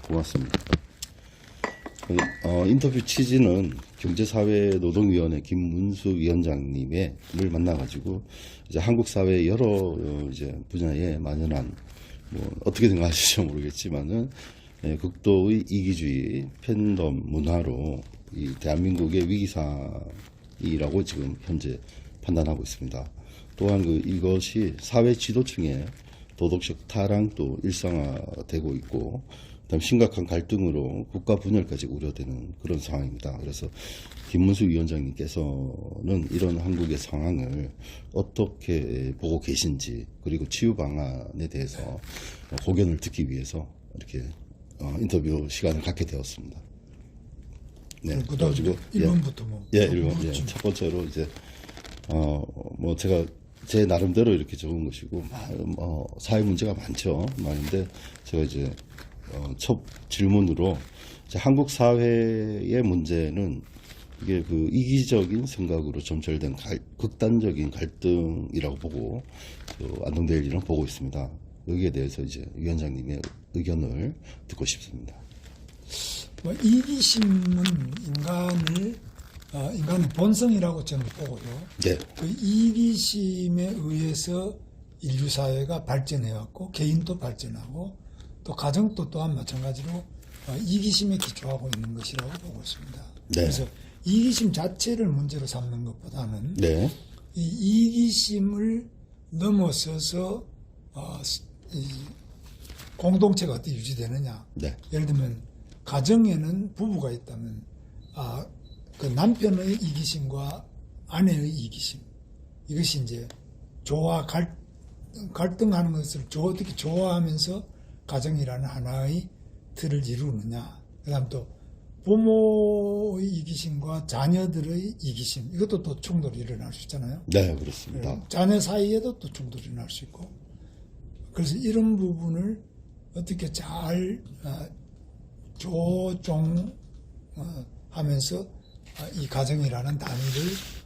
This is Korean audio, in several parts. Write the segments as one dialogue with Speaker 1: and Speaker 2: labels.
Speaker 1: 고맙습니다. 인터뷰 취지는 경제사회노동위원회 김문수 위원장님을 만나가지고 이제 한국 사회 여러 이제 분야에 만연한 어떻게 생각하실지 모르겠지만은 극도의 이기주의 팬덤 문화로 이 대한민국의 위기상이라고 지금 현재 판단하고 있습니다. 또한 이것이 사회 지도층의 도덕적 타락도 일상화되고 있고, 그다음 심각한 갈등으로 국가 분열까지 우려되는 그런 상황입니다. 그래서 김문수 위원장님께서는 이런 한국의 상황을 어떻게 보고 계신지, 그리고 치유 방안에 대해서 고견을 듣기 위해서 이렇게 인터뷰 시간을 갖게 되었습니다. 네,
Speaker 2: 그래가지고 1번부터
Speaker 1: 예, 1번. 예, 첫 번째로 이제 제가 제 나름대로 이렇게 적은 것이고, 사회 문제가 많은데 제가 이제 첫 질문으로 이제 한국 사회의 문제는 이게 이기적인 생각으로 점철된 극단적인 갈등이라고 보고 안동대일리는 보고 있습니다. 여기에 대해서 이제 위원장님의 의견을 듣고 싶습니다.
Speaker 2: 이기심은 인간의 본성이라고 저는 보고요.
Speaker 1: 네.
Speaker 2: 그 이기심에 의해서 인류 사회가 발전해왔고, 개인도 발전하고, 또 가정도 또한 마찬가지로 이기심에 기초하고 있는 것이라고 보고 있습니다.
Speaker 1: 네.
Speaker 2: 그래서 이기심 자체를 문제로 삼는 것보다는
Speaker 1: 네.
Speaker 2: 이 이기심을 넘어서서 이 공동체가 어떻게 유지되느냐.
Speaker 1: 네.
Speaker 2: 예를 들면 가정에는 부부가 있다면 그 남편의 이기심과 아내의 이기심, 이것이 이제 갈등하는 것을 어떻게 조화하면서 가정이라는 하나의 틀을 이루느냐. 그다음 또 부모의 이기심과 자녀들의 이기심, 이것도 또 충돌이 일어날 수 있잖아요.
Speaker 1: 네, 그렇습니다.
Speaker 2: 자녀 사이에도 또 충돌이 일어날 수 있고, 그래서 이런 부분을 어떻게 잘 조종하면서 이 가정이라는 단위를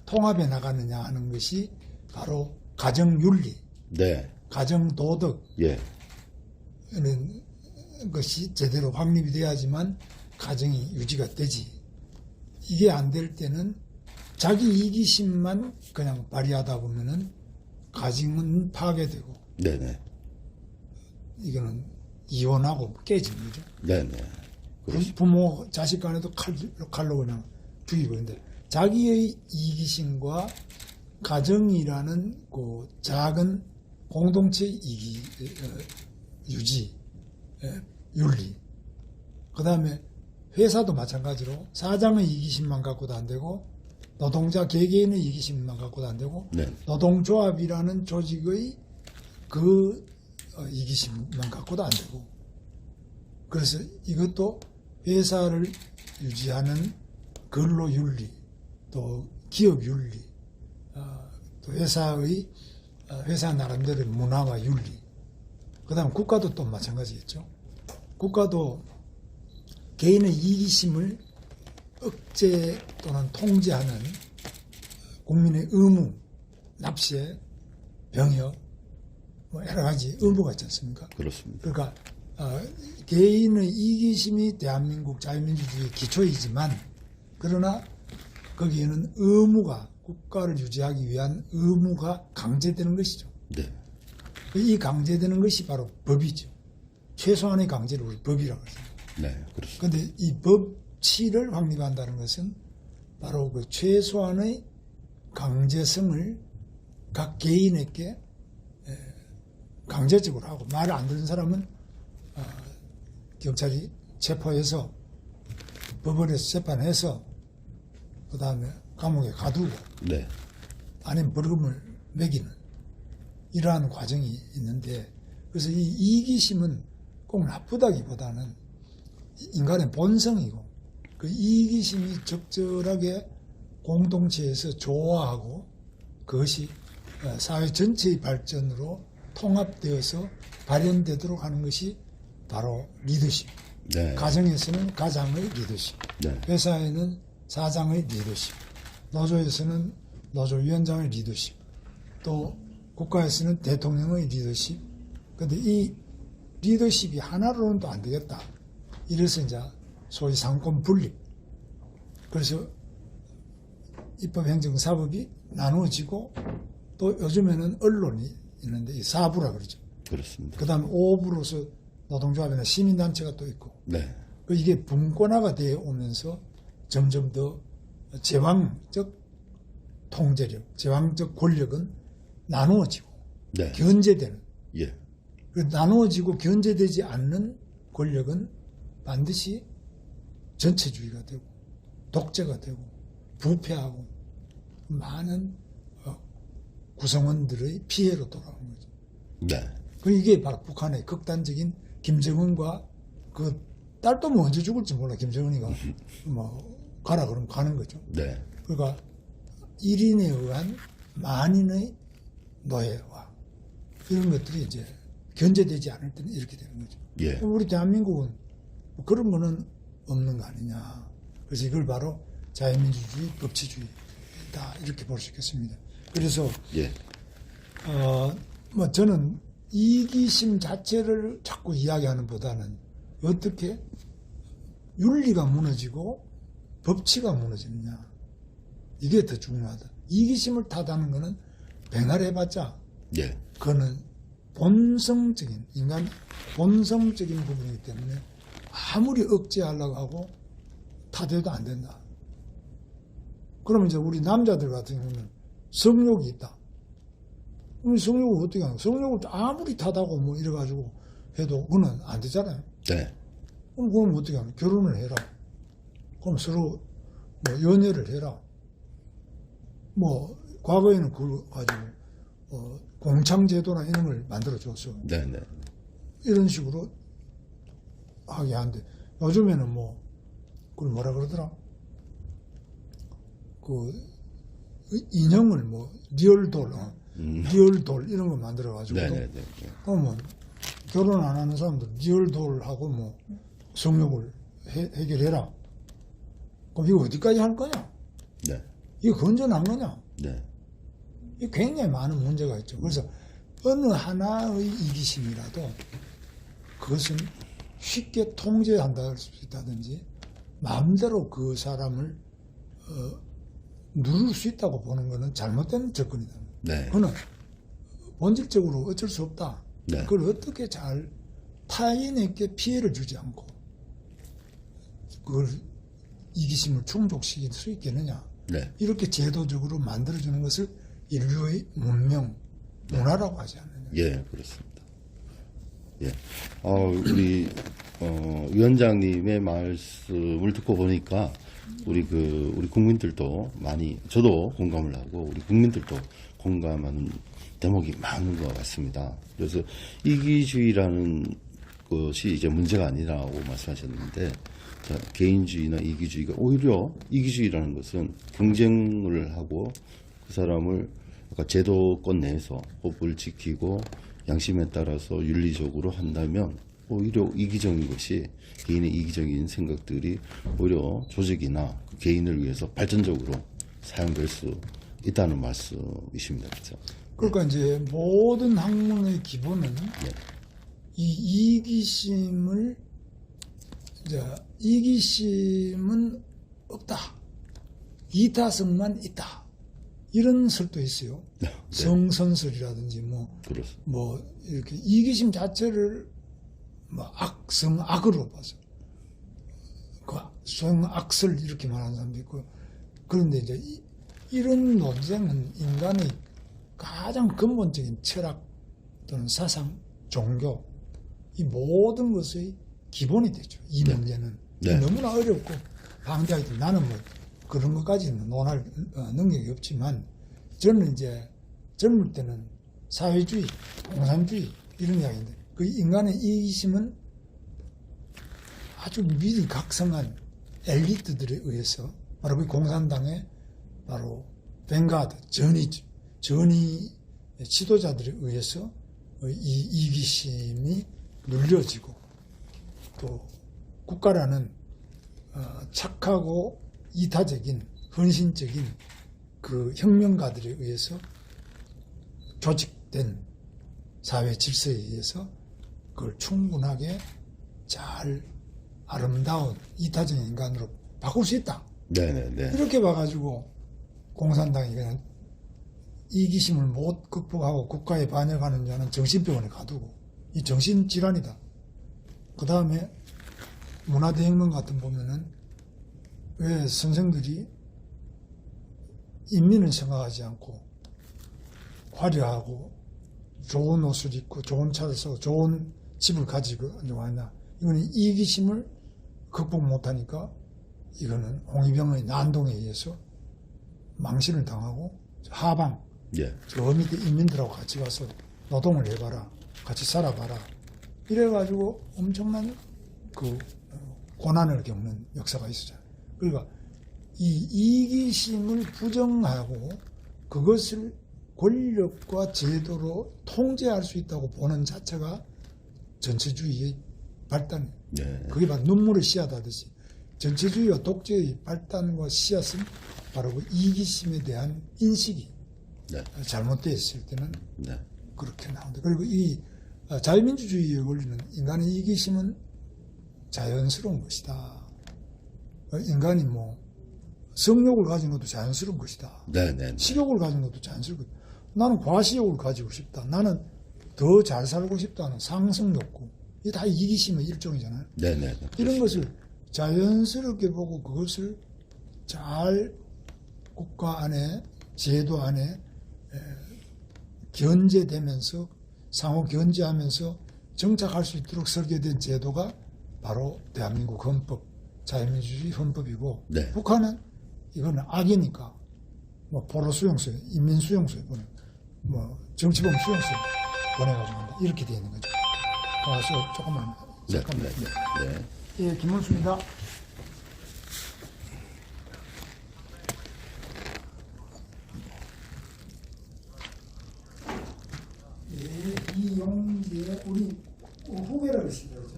Speaker 2: 통합해 나가느냐 하는 것이 바로 가정윤리,
Speaker 1: 네.
Speaker 2: 가정도덕,
Speaker 1: 예.
Speaker 2: 이런 것이 제대로 확립이 돼야지만 가정이 유지가 되지. 이게 안 될 때는 자기 이기심만 그냥 발휘하다 보면은 가정은 파괴되고,
Speaker 1: 네네.
Speaker 2: 이거는 이혼하고 깨지는 거죠.
Speaker 1: 네네.
Speaker 2: 부모, 자식 간에도 칼로 그냥 죽이고 있는데, 자기의 이기심과 가정이라는 그 작은 공동체 유지, 윤리, 그 다음에 회사도 마찬가지로 사장의 이기심만 갖고도 안 되고, 노동자 개개인의 이기심만 갖고도 안 되고,
Speaker 1: 네.
Speaker 2: 노동조합이라는 조직의 그 이기심만 갖고도 안 되고, 그래서 이것도 회사를 유지하는 근로윤리, 또 기업윤리, 또 회사 나름대로의 문화와 윤리, 그 다음 국가도 또 마찬가지겠죠. 국가도 개인의 이기심을 억제 또는 통제하는 국민의 의무, 납세, 병역, 여러 가지 의무가 있지 않습니까?
Speaker 1: 그렇습니다.
Speaker 2: 그러니까 개인의 이기심이 대한민국 자유민주주의의 기초이지만, 그러나 거기에는 의무가, 국가를 유지하기 위한 의무가 강제되는 것이죠.
Speaker 1: 네.
Speaker 2: 이 강제되는 것이 바로 법이죠. 최소한의 강제를 우리 법이라고 합니다.
Speaker 1: 네, 그렇습니다.
Speaker 2: 그런데 이 법치를 확립한다는 것은 바로 그 최소한의 강제성을 각 개인에게 강제적으로 하고, 말을 안 듣는 사람은 경찰이 체포해서 법원에서 재판해서 그 다음에 감옥에 가두고,
Speaker 1: 네.
Speaker 2: 아니면 벌금을 매기는 이러한 과정이 있는데, 그래서 이 이기심은 꼭 나쁘다기보다는 인간의 본성이고, 그 이기심이 적절하게 공동체에서 조화하고 그것이 사회 전체의 발전으로 통합되어서 발현되도록 하는 것이 바로 리더십.
Speaker 1: 네.
Speaker 2: 가정에서는 가장의 리더십,
Speaker 1: 네.
Speaker 2: 회사에는 사장의 리더십, 노조에서는 노조위원장의 리더십, 또 국가에서는 대통령의 리더십. 그런데 이 리더십이 하나로는 또 안 되겠다. 이래서 이제 소위 상권 분립. 그래서 입법, 행정, 사법이 나누어지고 또 요즘에는 언론이 있는데 이 사부라 그러죠.
Speaker 1: 그렇습니다.
Speaker 2: 그 다음에 5부로서 노동조합이나 시민단체가 또 있고
Speaker 1: 네.
Speaker 2: 이게 분권화가 되어 오면서 점점 더 제왕적 통제력, 제왕적 권력은 나누어지고
Speaker 1: 네.
Speaker 2: 견제되는
Speaker 1: 예.
Speaker 2: 그 나누어지고 견제되지 않는 권력은 반드시 전체주의가 되고 독재가 되고 부패하고 많은 구성원들의 피해로 돌아오는 거죠.
Speaker 1: 네.
Speaker 2: 이게 바로 북한의 극단적인 김정은과 그 딸도 뭐 언제 죽을지 몰라. 김정은이가 뭐 가라 그러면 가는 거죠.
Speaker 1: 네.
Speaker 2: 그러니까 1인에 의한 만인의 노예와 이런 것들이 이제 견제되지 않을 때는 이렇게 되는 거죠.
Speaker 1: 예.
Speaker 2: 우리 대한민국은 뭐 그런 거는 없는 거 아니냐. 그래서 이걸 바로 자유민주주의, 법치주의다 이렇게 볼 수 있겠습니다. 그래서
Speaker 1: 예.
Speaker 2: 뭐 저는 이기심 자체를 자꾸 이야기하는 보다는 어떻게 윤리가 무너지고 법치가 무너지느냐 이게 더 중요하다. 이기심을 타다는 거는 뱅활해봤자
Speaker 1: 예.
Speaker 2: 그거는 본성적인 인간 본성적인 부분이기 때문에 아무리 억제하려고 하고 타대도 안 된다. 그러면 이제 우리 남자들 같은 경우는 성욕이 있다. 우리 성욕을 어떻게 하냐? 성욕을 아무리 타다고 뭐 이래가지고 해도 그건 안 되잖아요.
Speaker 1: 네.
Speaker 2: 그럼 어떻게 하냐? 결혼을 해라. 그럼 서로 뭐 연애를 해라. 뭐 과거에는 그걸 가지고 공창제도나 이런 걸 만들어 줬어.
Speaker 1: 네. 네.
Speaker 2: 이런 식으로 하게 하는데 요즘에는 뭐 그걸 뭐라 그러더라? 그 인형을 뭐 리얼돌, 리얼돌 이런 거 만들어 가지고
Speaker 1: 네네네.
Speaker 2: 그러면 결혼 안 하는 사람들 리얼돌하고 뭐 성욕을 해결해라. 그럼 이거 어디까지 할 거냐?
Speaker 1: 네.
Speaker 2: 이거 건전한 거냐?
Speaker 1: 네.
Speaker 2: 이 굉장히 많은 문제가 있죠. 그래서 어느 하나의 이기심이라도 그것은 쉽게 통제한다 할 수 있다든지 마음대로 그 사람을 누를 수 있다고 보는 것은 잘못된 접근이다.
Speaker 1: 네.
Speaker 2: 그거는 본질적으로 어쩔 수 없다.
Speaker 1: 네.
Speaker 2: 그걸 어떻게 잘 타인에게 피해를 주지 않고 그걸 이기심을 충족시킬 수 있겠느냐.
Speaker 1: 네.
Speaker 2: 이렇게 제도적으로 만들어주는 것을 인류의 문명, 문화라고 하지 않느냐.
Speaker 1: 예, 그렇습니다. 예. 우리, 위원장님의 말씀을 듣고 보니까 우리 국민들도 많이, 저도 공감을 하고 우리 국민들도 공감하는 대목이 많은 것 같습니다. 그래서 이기주의라는 것이 이제 문제가 아니라고 말씀하셨는데, 자, 개인주의나 이기주의가 오히려 이기주의라는 것은 경쟁을 하고 그 사람을 아까 제도권 내에서 법을 지키고 양심에 따라서 윤리적으로 한다면 오히려 이기적인 것이 개인의 이기적인 생각들이 오히려 조직이나 그 개인을 위해서 발전적으로 사용될 수 있다는 말씀이십니다. 그렇죠?
Speaker 2: 그러니까 이제 모든 학문의 기본은 이 이기심을 이기심은 없다. 이타성만 있다. 이런 설도 있어요.
Speaker 1: 네.
Speaker 2: 성선설이라든지 뭐 이렇게 이기심 자체를 뭐 성악으로 봐서 그 성악설 이렇게 말하는 사람도 있고 그런데 이제 이런 논쟁은 인간의 가장 근본적인 철학 또는 사상, 종교 이 모든 것의 기본이 되죠. 이
Speaker 1: 네.
Speaker 2: 문제는
Speaker 1: 네.
Speaker 2: 너무나 어렵고 방대하기 때문에 나는 뭐 그런 것까지는 논할 능력이 없지만 저는 이제 젊을 때는 사회주의, 공산주의 이런 이야기인데 그 인간의 이기심은 아주 미리각성한 엘리트들에 의해서 바로 그 공산당의 바로 뱅가드, 전위 지도자들에 의해서 이 이기심이 눌려지고 또 국가라는 착하고 이타적인 헌신적인 그 혁명가들에 의해서 조직된 사회 질서에 의해서 그걸 충분하게 잘 아름다운 이타적인 인간으로 바꿀 수 있다.
Speaker 1: 네네네.
Speaker 2: 이렇게 봐가지고 공산당이 그냥 이기심을 못 극복하고 국가에 반역하는 자는 정신병원에 가두고 이 정신질환이다. 그 다음에 문화대혁명 같은 보면은 왜 선생들이 인민을 생각하지 않고 화려하고 좋은 옷을 입고 좋은 차를 쓰고 좋은 집을 가지고 왔냐. 이거는 이기심을 극복 못하니까 이거는 홍위병의 난동에 의해서 망신을 당하고 하방,
Speaker 1: 예.
Speaker 2: 저 밑에 인민들하고 같이 가서 노동을 해봐라. 같이 살아봐라. 이래가지고 엄청난 그 고난을 겪는 역사가 있었잖아요. 그러니까 이 이기심을 부정하고 그것을 권력과 제도로 통제할 수 있다고 보는 자체가 전체주의의 발단이에요.
Speaker 1: 네.
Speaker 2: 그게 바로 눈물의 씨앗하듯이 전체주의와 독재의 발단과 씨앗은 바로 그 이기심에 대한 인식이
Speaker 1: 네.
Speaker 2: 잘못되어 있을 때는
Speaker 1: 네.
Speaker 2: 그렇게 나온다. 그리고 이 자유민주주의의 원리는 인간의 이기심은 자연스러운 것이다. 인간이 뭐 성욕을 가진 것도 자연스러운 것이다.
Speaker 1: 네네.
Speaker 2: 식욕을 가진 것도 자연스러운 것이다. 나는 과시욕을 가지고 싶다. 나는 더 잘 살고 싶다는 상승 욕구. 이게 다 이기심의 일종이잖아요.
Speaker 1: 네네.
Speaker 2: 이런 것을 자연스럽게 보고 그것을 잘 국가 안에 제도 안에 견제되면서 상호 견제하면서 정착할 수 있도록 설계된 제도가 바로 대한민국 헌법, 자유민주주의 헌법이고
Speaker 1: 네.
Speaker 2: 북한은 이거는 악이니까 뭐 포로 수용소에, 인민 수용소에 보내, 뭐 정치범 수용소에 보내가지고 한다. 이렇게 되어 있는 거죠. 그래서 조금만
Speaker 1: 네.
Speaker 2: 잠깐만.
Speaker 1: 네. 네.
Speaker 2: 예, 김문수입니다. 예, 이용재 우리 후배라고 했습니다. 그죠?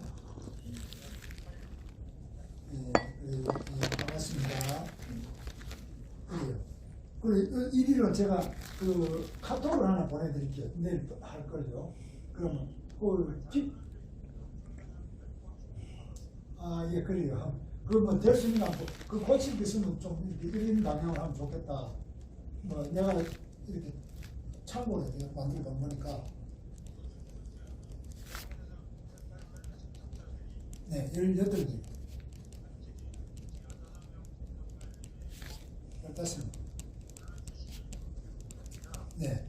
Speaker 2: 예, 반갑습니다. 그래요. 그래, 1위로 제가 그 카톡을 하나 보내드릴게요. 내일 할 거죠. 그러면 예, 그래요. 그러면 될 수 있나? 그 고칠 게 있으면 좀 이렇게 1인 방향을 하면 좋겠다. 뭐 내가 이렇게 참고를 해서 만들다 보니까 네, 18개. 15개. 네.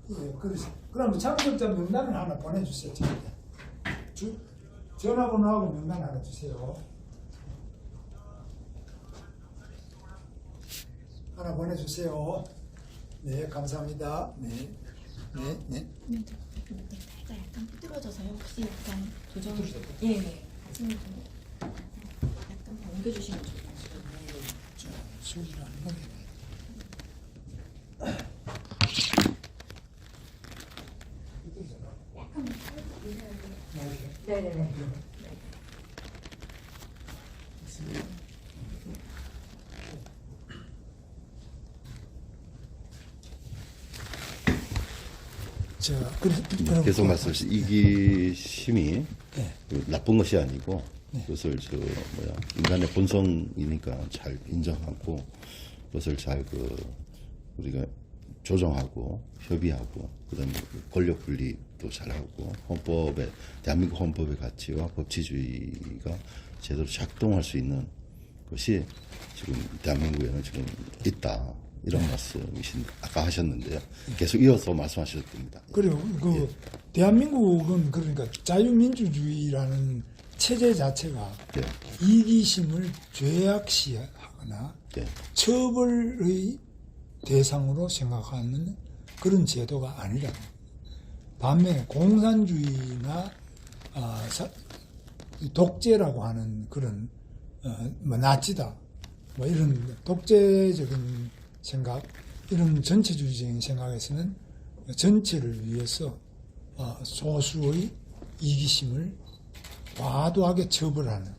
Speaker 2: 예, 그럼 참석자 명단을 하나 보내주세요. 저한테. 전화번호하고 명단 하나 주세요. 하나 보내주세요. 네, 감사합니다. 네, 네, 네.
Speaker 3: 살짝 약간 삐뚤어져서요. 혹시 약간 조정, 예, 네. 가슴을 좀 약간 옮겨주시면 좋을 것 같아요.
Speaker 2: 자, 수지를 안 보내네.
Speaker 3: 약간 네네네.
Speaker 2: 자, 그럼
Speaker 1: 계속 말씀하신 이기심이
Speaker 2: 네.
Speaker 1: 그 나쁜 것이 아니고
Speaker 2: 네.
Speaker 1: 그것을 인간의 본성이니까 잘 인정하고 그것을 잘 우리가 조정하고 협의하고 그다음에 권력 분리도 잘하고 대한민국 헌법의 가치와 법치주의가 제대로 작동할 수 있는 것이 지금 대한민국에는 지금 있다. 이런 말씀이신 아까 하셨는데요. 계속 이어서 말씀하셔도 됩니다.
Speaker 2: 그리고 대한민국은 그러니까 자유민주주의라는 체제 자체가
Speaker 1: 네.
Speaker 2: 이기심을 죄악시하거나
Speaker 1: 네.
Speaker 2: 처벌의 대상으로 생각하는 그런 제도가 아니라 반면에 공산주의나 독재라고 하는 그런 나치다 뭐 이런 독재적인 생각 이런 전체주의적인 생각에서는 전체를 위해서 소수의 이기심을 과도하게 처벌하는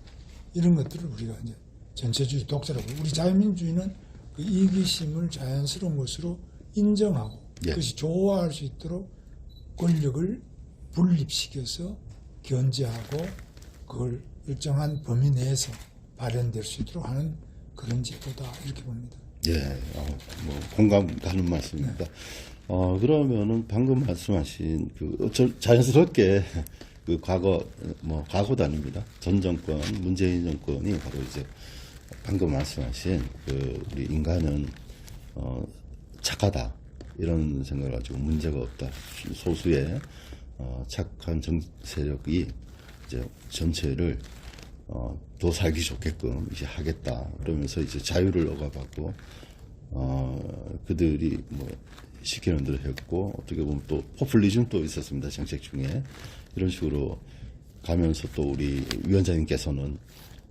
Speaker 2: 이런 것들을 우리가 이제 전체주의 독재라고 우리 자유민주주의는 그 이기심을 자연스러운 것으로 인정하고
Speaker 1: 예.
Speaker 2: 그것이 좋아할 수 있도록 권력을 분립시켜서 견제하고 그걸 일정한 범위 내에서 발현될 수 있도록 하는 그런 제도다 이렇게 봅니다.
Speaker 1: 예, 뭐 공감 가는 말씀입니다. 그러면은 방금 말씀하신 자연스럽게 그 과거도 아닙니다. 전 정권, 문재인 정권이 바로 이제 방금 말씀하신 우리 인간은 착하다 이런 생각을 가지고 문제가 없다. 소수의 착한 세력이 이제 전체를 더 살기 좋게끔 이제 하겠다. 그러면서 이제 자유를 억압하고 그들이 뭐 시키는 대로 했고 어떻게 보면 또 포퓰리즘도 있었습니다. 정책 중에 이런 식으로 가면서 또 우리 위원장님께서는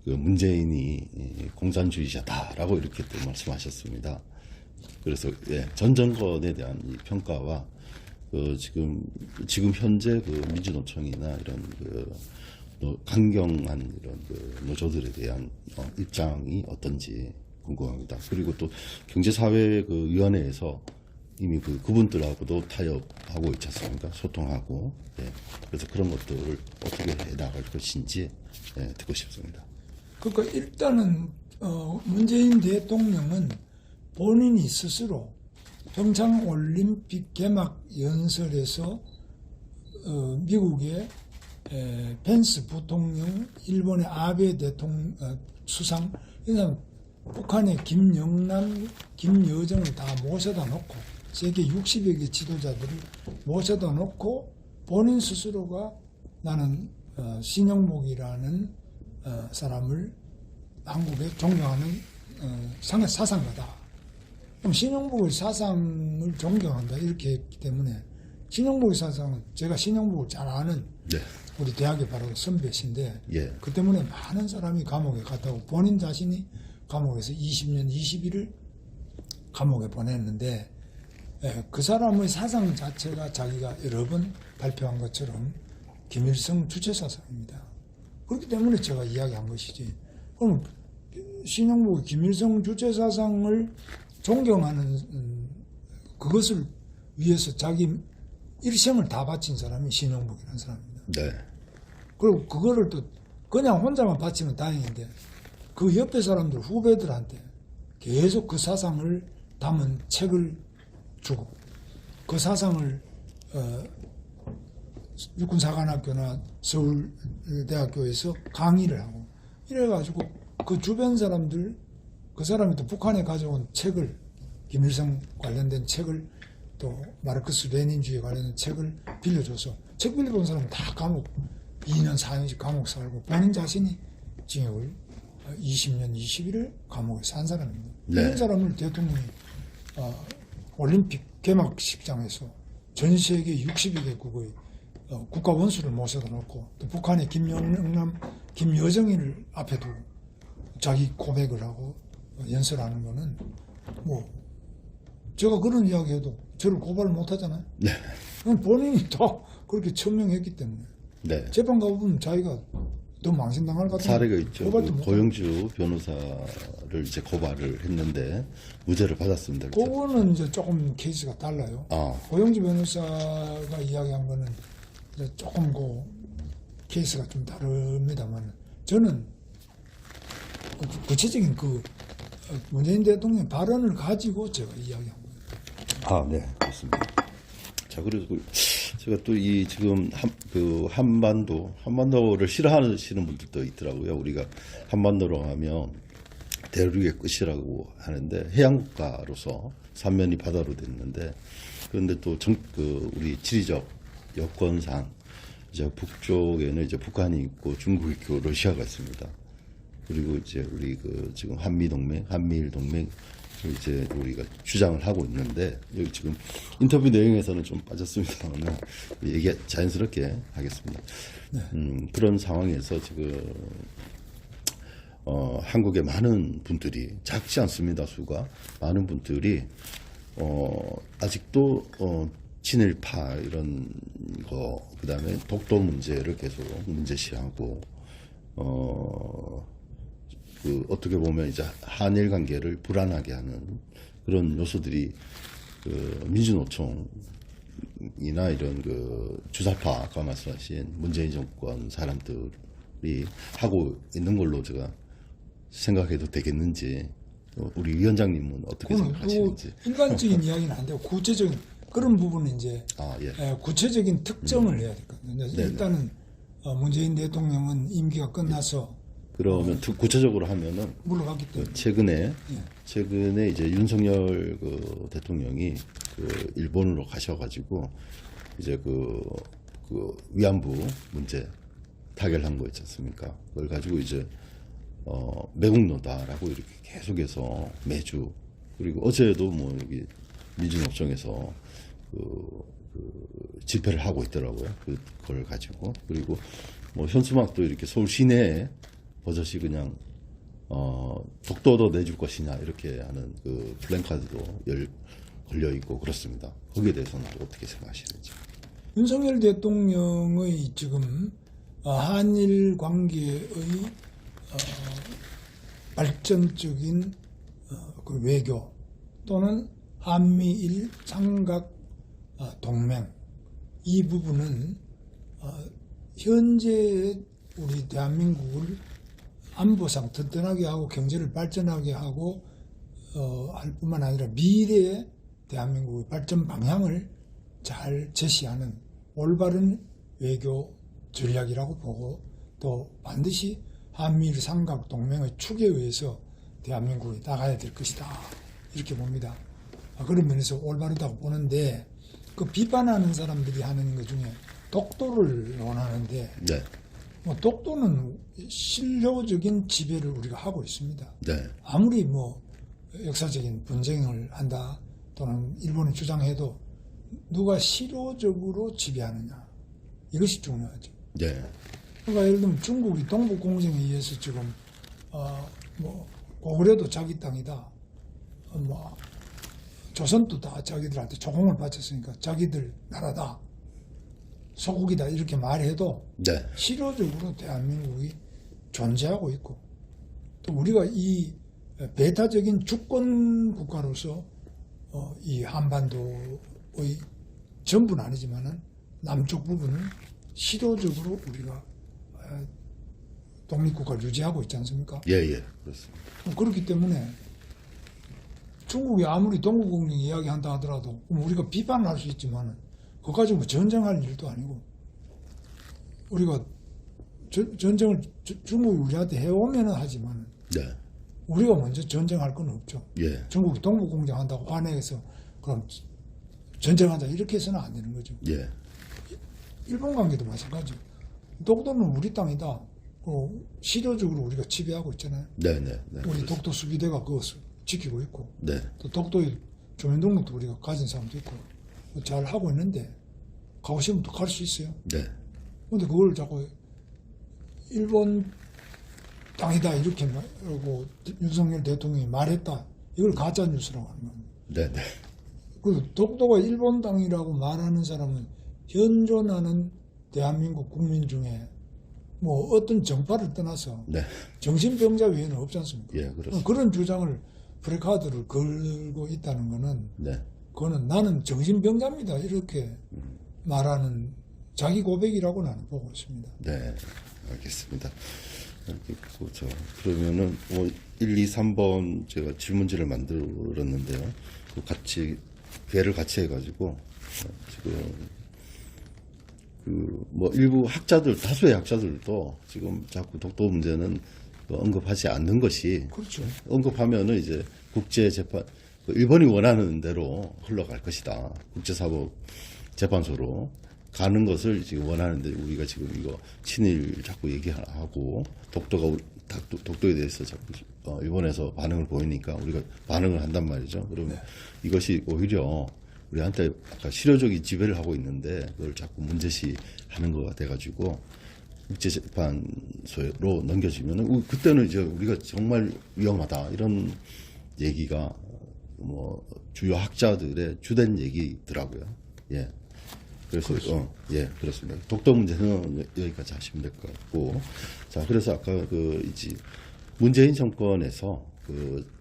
Speaker 1: 그 문재인이 공산주의자다라고 이렇게 또 말씀하셨습니다. 그래서 전 정권에 대한 이 평가와 지금 현재 민주노총이나 이런 강경한 이런 노조들에 대한 입장이 어떤지 궁금합니다. 그리고 또 경제사회위원회에서 이미 그분들하고도 타협하고 있지 않습니까? 소통하고. 그래서 그런 것들을 어떻게 해 나갈 것인지 듣고 싶습니다.
Speaker 2: 그러니까 일단은 문재인 대통령은 본인이 스스로 평창올림픽 개막 연설에서 미국의 펜스 부통령, 일본의 아베 수상, 이런 북한의 김영남, 김여정을 다 모셔다 놓고 세계 60여 개 지도자들을 모셔다 놓고 본인 스스로가 나는 신영복이라는 사람을 한국에 존경하는 사상가다. 그럼 신영복의 사상을 존경한다 이렇게 했기 때문에 신영복의 사상은 제가 신영복을 잘 아는 우리 대학의 바로 선배신데 그 때문에 많은 사람이 감옥에 갔다고 본인 자신이 감옥에서 20년 20일을 감옥에 보냈는데 그 사람의 사상 자체가 자기가 여러 번 발표한 것처럼 김일성 주체사상입니다. 그렇기 때문에 제가 이야기한 것이지. 그럼 신영복이 김일성 주체사상을 존경하는 그것을 위해서 자기 일생을 다 바친 사람이 신영복이라는 사람입니다.
Speaker 1: 네.
Speaker 2: 그리고 그거를 또 그냥 혼자만 바치면 다행인데 그 옆에 사람들 후배들한테 계속 그 사상을 담은 책을 주고 그 사상을 육군사관학교나 서울대학교에서 강의를 하고 이래가지고 그 주변 사람들 그 사람이 또 북한에 가져온 책을 김일성 관련된 책을 또 마르크스 레닌주의에 관련된 책을 빌려줘서 책 빌려본 사람은 다 감옥 2년 4년씩 감옥 살고 본인 자신이 징역을 20년 20일을 감옥에 산 사람입니다. 이런 사람을 대통령이 올림픽 개막식장에서 전 세계 60여 개국의 국가 원수를 모셔다 놓고 또 북한의 김영남, 김여정이를 앞에 두고 자기 고백을 하고 연설하는 거는 뭐 제가 그런 이야기해도 저를 고발을 못 하잖아요.
Speaker 1: 네.
Speaker 2: 본인이 다 그렇게 천명했기 때문에 재판 가보면 자기가 더 망신당할 것 같은
Speaker 1: 사례가 있죠. 고영주 변호사를 이제 고발을 했는데 무죄를 받았습니다. 그렇죠?
Speaker 2: 그거는 이제 조금 케이스가 달라요. 고영주 변호사가 이야기한 거는 이제 조금 케이스가 좀 다릅니다만 저는 구체적인 문재인 대통령 발언을 가지고 제가 이야기한 거예요.
Speaker 1: 네, 그렇습니다. 자, 그리고 제가 또 지금 한반도를 싫어하시는 분들도 있더라고요. 우리가 한반도로 하면 대륙의 끝이라고 하는데 해양국가로서 삼면이 바다로 됐는데 그런데 또 우리 지리적 여건상 이제 북쪽에는 이제 북한이 있고 중국이 있고 러시아가 있습니다. 그리고 이제 우리 지금 한미일 동맹 이제 우리가 주장을 하고 있는데 여기 지금 인터뷰 내용에서는 좀 빠졌습니다만 얘기 자연스럽게 하겠습니다. 그런 상황에서 지금 한국의 많은 분들이 작지 않습니다. 수가 많은 분들이 아직도 친일파 이런 거 그다음에 독도 문제를 계속 문제시하고 어떻게 보면 이제 한일 관계를 불안하게 하는 그런 요소들이 민주노총이 민주당이나 이런 그 주사파 아까 말씀하신 문재인 정권 사람들이 하고 있는 걸로 제가 생각해도 되겠는지, 또 우리 위원장님은 어떻게
Speaker 2: 그건 또
Speaker 1: 생각하시는지.
Speaker 2: 일반적인 이야기는 안 되고 구체적인 그런 부분은 이제
Speaker 1: 예.
Speaker 2: 구체적인 특정을 해야 되거든요.
Speaker 1: 네네.
Speaker 2: 일단은 문재인 대통령은 임기가 끝나서
Speaker 1: 그러면 구체적으로 하면은
Speaker 2: 물러갔기 때문에
Speaker 1: 최근에 이제 윤석열 그 대통령이 그 일본으로 가셔가지고 이제 그 위안부 문제 타결한 거 있지 않습니까? 그걸 가지고 이제 매국노다라고 이렇게 계속해서 매주, 그리고 어제도 뭐 여기 민주노총에서 집회를 하고 있더라고요. 그걸 가지고. 그리고 뭐 현수막도 이렇게 서울 시내에 버젓이 그냥 독도도 내줄 것이냐 이렇게 하는 그 플랜카드도 걸려 있고 그렇습니다. 거기에 대해서는 또 어떻게 생각하시는지.
Speaker 2: 윤석열 대통령의 지금 한일 관계의 발전적인 그 외교 또는 한미일 삼각 동맹, 이 부분은 현재 우리 대한민국을 안보상 튼튼하게 하고 경제를 발전하게 하고 할 뿐만 아니라 미래의 대한민국의 발전 방향을 잘 제시하는 올바른 외교 전략이라고 보고, 또 반드시 한미일 삼각 동맹의 축에 의해서 대한민국이 나가야 될 것이다, 이렇게 봅니다. 그런 면에서 올바르다고 보는데, 그 비판하는 사람들이 하는 것 중에 독도를 논하는데,
Speaker 1: 네.
Speaker 2: 뭐 독도는 실효적인 지배를 우리가 하고 있습니다.
Speaker 1: 네.
Speaker 2: 아무리 뭐 역사적인 분쟁을 한다 또는 일본이 주장해도 누가 실효적으로 지배하느냐, 이것이 중요하죠.
Speaker 1: 네.
Speaker 2: 그러니까 예를 들면 중국이 동북 공정에 의해서 지금 뭐 고구려도 자기 땅이다, 뭐 조선도 다 자기들한테 조공을 바쳤으니까 자기들 나라다, 소국이다, 이렇게 말해도
Speaker 1: 네.
Speaker 2: 실효적으로 대한민국이 존재하고 있고, 또 우리가 이 배타적인 주권 국가로서 이 한반도의 전부는 아니지만은 남쪽 부분은 실효적으로 우리가 독립국가를 유지하고 있지 않습니까?
Speaker 1: 예, 그렇습니다.
Speaker 2: 그렇기 때문에 중국이 아무리 동북공정 이야기한다 하더라도 우리가 비판을 할 수 있지만 그거 가지고 뭐 전쟁할 일도 아니고, 우리가 전쟁을 중국이 우리한테 해오면 하지만
Speaker 1: 네.
Speaker 2: 우리가 먼저 전쟁할 건 없죠.
Speaker 1: 예.
Speaker 2: 중국이 동북공정 한다고 화내서 그럼 전쟁하자 이렇게 해서는 안 되는 거죠.
Speaker 1: 예.
Speaker 2: 일본 관계도 마찬가지죠. 독도는 우리 땅이다. 실효적으로 우리가 지배하고 있잖아요.
Speaker 1: 네.
Speaker 2: 우리 독도 수비대가 그것을 지키고 있고,
Speaker 1: 네.
Speaker 2: 또 독도의 주민등록도 우리가 가진 사람도 있고 잘 하고 있는데, 가고 싶으면 또 갈 수 있어요.
Speaker 1: 네.
Speaker 2: 근데 그걸 자꾸 일본 땅이다 이렇게 말하고 윤석열 대통령이 말했다, 이걸 가짜 뉴스라고 하는 겁니다.
Speaker 1: 네.
Speaker 2: 그 독도가 일본 땅이라고 말하는 사람은 현존하는 대한민국 국민 중에 뭐 어떤 정파를 떠나서
Speaker 1: 네.
Speaker 2: 정신병자 외에는 없지 않습니까?
Speaker 1: 예, 그렇습니다.
Speaker 2: 그런 주장을 프레카드를 걸고 있다는 거는,
Speaker 1: 네.
Speaker 2: 그거는 나는 정신병자입니다, 이렇게 말하는 자기 고백이라고 나는 보고 있습니다.
Speaker 1: 네. 알겠습니다. 그러면은 1, 2, 3번 제가 질문지를 만들었는데요. 그 같이 괴를 같이 해가지고 지금 뭐 일부 학자들, 다수의 학자들도 지금 자꾸 독도 문제는 언급하지 않는 것이,
Speaker 2: 그렇죠.
Speaker 1: 언급하면은 이제 국제재판, 일본이 원하는 대로 흘러갈 것이다. 국제사법재판소로 가는 것을 지금 원하는데, 우리가 지금 이거 친일 자꾸 얘기하고 독도에 대해서 자꾸 일본에서 반응을 보이니까 우리가 반응을 한단 말이죠. 그러면 이것이 오히려 우리한테 아까 실효적인 지배를 하고 있는데 그걸 자꾸 문제시하는 거가 돼가지고 국제재판소로 넘겨지면은 그때는 이제 우리가 정말 위험하다, 이런 얘기가 뭐 주요 학자들의 주된 얘기더라고요. 예. 그래서 그렇습니다. 독도 문제는 여기까지 하시면 될 것 같고, 자, 그래서 아까 이제 문재인 정권에서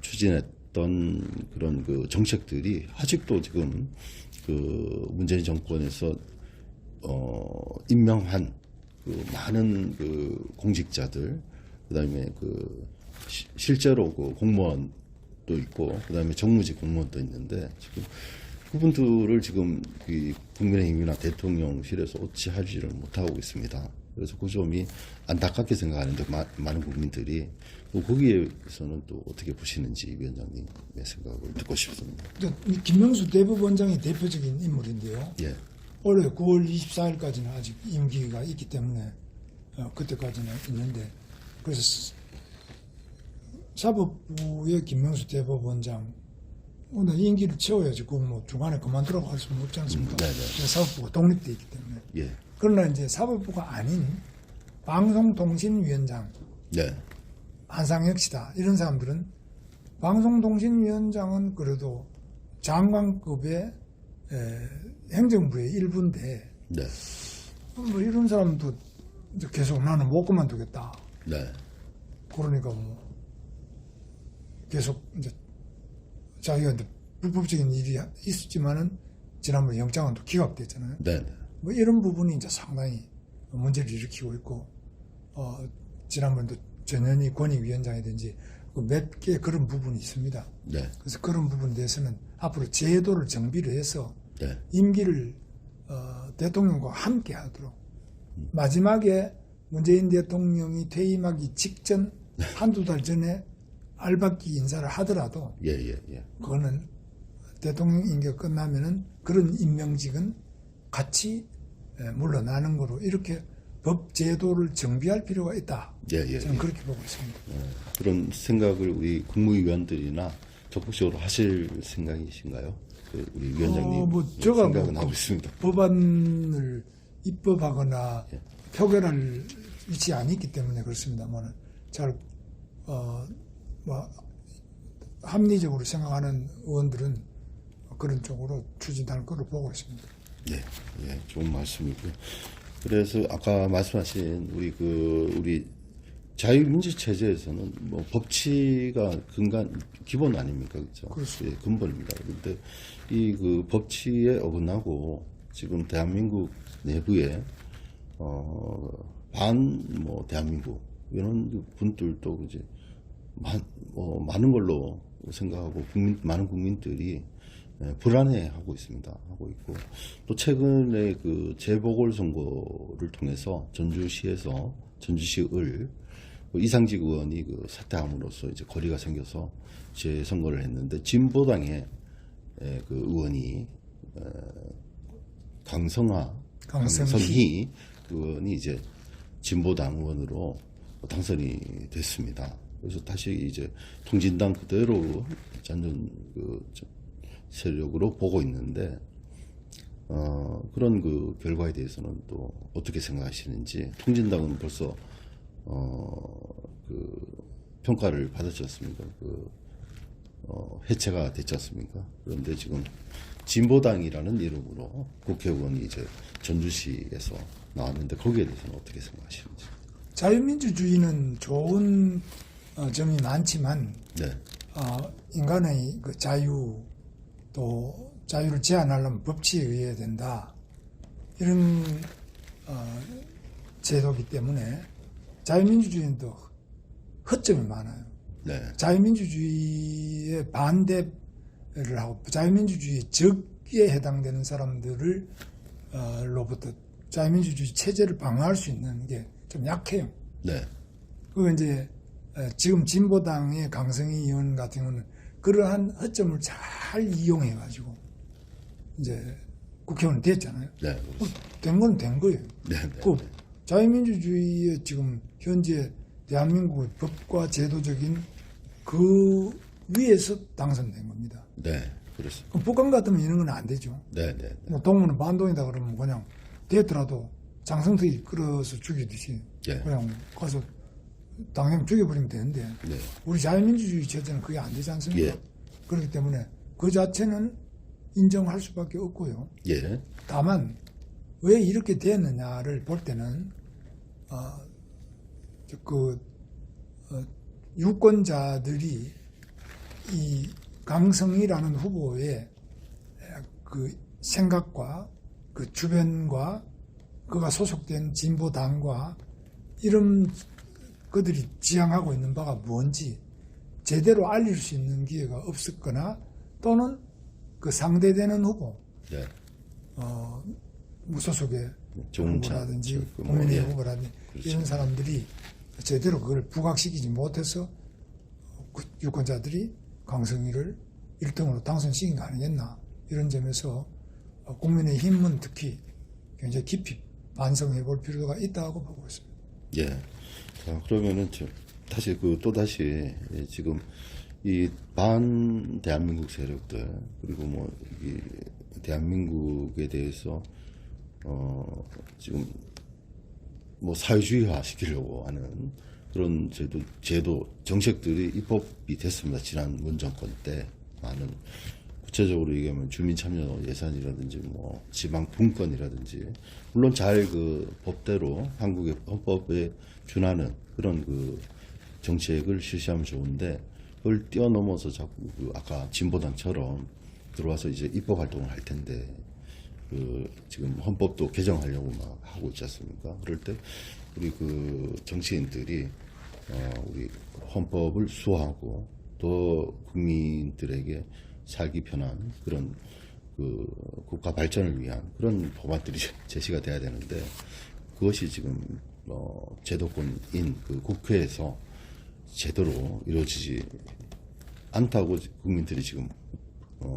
Speaker 1: 추진했던 그런 정책들이 아직도 지금 그 문재인 정권에서 임명한 그 많은 그 공직자들, 그다음에 그 실제로 그 공무원도 있고, 그다음에 정무직 공무원도 있는데 지금 그분들을 지금 이 국민의힘이나 대통령실에서 어찌하지를 못하고 있습니다. 그래서 그 점이 안타깝게 생각하는데 많은 국민들이 거기에서는 또 어떻게 보시는지 위원장님의 생각을 듣고 싶습니다.
Speaker 2: 이 김명수 대법원장이 대표적인 인물인데요.
Speaker 1: 예,
Speaker 2: 올해 9월 24일까지는 아직 임기가 있기 때문에 그때까지는 있는데, 그래서 사법부의 김명수 대법원장 오늘 임기를 채워야지 그 뭐 중간에 그만두라고 할 수는 없지 않습니까?
Speaker 1: 네네.
Speaker 2: 사법부가 독립돼 있기 때문에.
Speaker 1: 예,
Speaker 2: 그러나 이제 사법부가 아닌 방송통신위원장
Speaker 1: 네,
Speaker 2: 한상혁 씨다 이런 사람들은, 방송통신위원장은 그래도 장관급의 행정부의 일부인데
Speaker 1: 네,
Speaker 2: 뭐 이런 사람도 이제 계속 나는 못 그만두겠다.
Speaker 1: 네,
Speaker 2: 그러니까 뭐 계속 이제 자기가 이제 불법적인 일이 있었지만은 지난번에 영장은 또 기각됐잖아요.
Speaker 1: 네, 네.
Speaker 2: 뭐 이런 부분이 이제 상당히 문제를 일으키고 있고, 지난번에도 전현희 권익위원장이든지 몇 개 그런 부분이 있습니다.
Speaker 1: 네,
Speaker 2: 그래서 그런 부분에 대해서는 앞으로 제도를 정비를 해서
Speaker 1: 네,
Speaker 2: 임기를 대통령과 함께 하도록, 마지막에 문재인 대통령이 퇴임하기 직전 한두 달 전에 알박기 인사를 하더라도
Speaker 1: 예, 예, 예.
Speaker 2: 그거는 대통령 임기가 끝나면은 그런 임명직은 같이 물러나는 거로 이렇게 법 제도를 정비할 필요가 있다.
Speaker 1: 예, 예,
Speaker 2: 저는
Speaker 1: 예.
Speaker 2: 그렇게 보고 있습니다.
Speaker 1: 그런 생각을 우리 국무위원들이나 적극적으로 하실 생각이신가요? 그 우리 위원장님
Speaker 2: 뭐 제가
Speaker 1: 생각은
Speaker 2: 뭐
Speaker 1: 하고 있습니다.
Speaker 2: 법안을 입법하거나
Speaker 1: 예.
Speaker 2: 표결할 위치에 안 있기 때문에 그렇습니다만, 잘 뭐 합리적으로 생각하는 의원들은 그런 쪽으로 추진할 거로 보고 있습니다.
Speaker 1: 예, 예, 좋은 말씀이고요. 그래서 아까 말씀하신 우리 자유민주 체제에서는 뭐 법치가 기본 아닙니까, 그렇죠?
Speaker 2: 그렇습니다.
Speaker 1: 예, 근본입니다. 그런데 이 그 법치에 어긋나고 지금 대한민국 내부에 대한민국 이런 분들도 이제 많은 걸로 생각하고 많은 국민들이 불안해하고 있습니다. 하고 있고, 또 최근에 그 재보궐선거를 통해서 전주시을 이상직 의원이 그 사퇴함으로써 이제 거리가 생겨서 재선거를 했는데, 진보당의 그 의원이 강성희 의원이 이제 진보당 의원으로 당선이 됐습니다. 그래서 다시 이제 통진당 그대로 잔존 세력으로 보고 있는데, 그런 그 결과에 대해서는 또 어떻게 생각하시는지. 통진당은 벌써 그 평가를 받았지 않습니까? 해체가 됐지 않습니까? 그런데 지금 진보당이라는 이름으로 국회의원이 이제 전주시에서 나왔는데, 거기에 대해서는 어떻게 생각하시는지.
Speaker 2: 자유민주주의는 좋은 점이 많지만,
Speaker 1: 네,
Speaker 2: 인간의 그 또 자유를 제한하려면 법치에 의해야 된다. 이런 제도이기 때문에 자유민주주의는 또 허점이 많아요.
Speaker 1: 네,
Speaker 2: 자유민주주의에 반대를 하고 자유민주주의 적에 해당되는 사람들을 로부터 자유민주주의 체제를 방어할 수 있는 게 좀 약해요.
Speaker 1: 네,
Speaker 2: 그리고 이제 지금 진보당의 강성희 의원 같은 경우는 그러한 허점을 잘 이용해가지고 이제 국회의원이 됐잖아요.
Speaker 1: 네,
Speaker 2: 된 건 된 거예요.
Speaker 1: 네, 네,
Speaker 2: 그 자유민주주의의 지금 현재 대한민국의 법과 제도적인 그 위에서 당선된 겁니다.
Speaker 1: 네, 그렇습니다.
Speaker 2: 그럼 북한 같으면 이런 건 안 되죠.
Speaker 1: 네, 네,
Speaker 2: 뭐 동문은 반동이다 그러면 그냥 됐더라도 장성석이 끌어서 죽이듯이
Speaker 1: 예.
Speaker 2: 그냥 가서 당장 죽여버리면 되는데,
Speaker 1: 네,
Speaker 2: 우리 자유민주주의 체제는 그게 안 되지 않습니까?
Speaker 1: 예.
Speaker 2: 그렇기 때문에 그 자체는 인정할 수밖에 없고요.
Speaker 1: 예,
Speaker 2: 다만 왜 이렇게 됐느냐를 볼 때는 유권자들이 이 강성희라는 후보의 그 생각과 그 주변과 그가 소속된 진보당과 이런 그들이 지향하고 있는 바가 뭔지 제대로 알릴 수 있는 기회가 없었거나 또는 그 상대되는 후보
Speaker 1: 네.
Speaker 2: 무소속의
Speaker 1: 정운찬
Speaker 2: 후보라든지
Speaker 1: 뭐,
Speaker 2: 국민의
Speaker 1: 예.
Speaker 2: 후보라든지
Speaker 1: 그렇죠.
Speaker 2: 이런 사람들이 제대로 그걸 부각시키지 못해서 유권자들이 강성희를 1등으로 당선시킨 거 아니겠나 이런 점에서 국민의힘은 특히 굉장히 깊이 반성해 볼 필요가 있다고 보고 있습니다.
Speaker 1: 예. 자, 그러면은 다시 또다시 지금 이 반 대한민국 세력들 그리고 뭐 이 대한민국에 대해서 지금 뭐 사회주의화 시키려고 하는 그런 제도 정책들이 입법이 됐습니다. 지난 문정권 때 많은 구체적으로 얘기하면 주민참여 예산이라든지 뭐 지방 분권이라든지 물론 잘 그 법대로 한국의 헌법에 준하는 그런 그 정책을 실시하면 좋은데 그걸 뛰어넘어서 자꾸 그 아까 진보당처럼 들어와서 이제 입법 활동을 할 텐데 그 지금 헌법도 개정하려고 막 하고 있지 않습니까? 그럴 때 우리 그 정치인들이 우리 헌법을 수호하고 또 국민들에게 살기 편한 그런 그 국가 발전을 위한 그런 법안들이 제시가 돼야 되는데 그것이 지금 제도권인 그 국회에서 제대로 이루어지지 않다고 국민들이 지금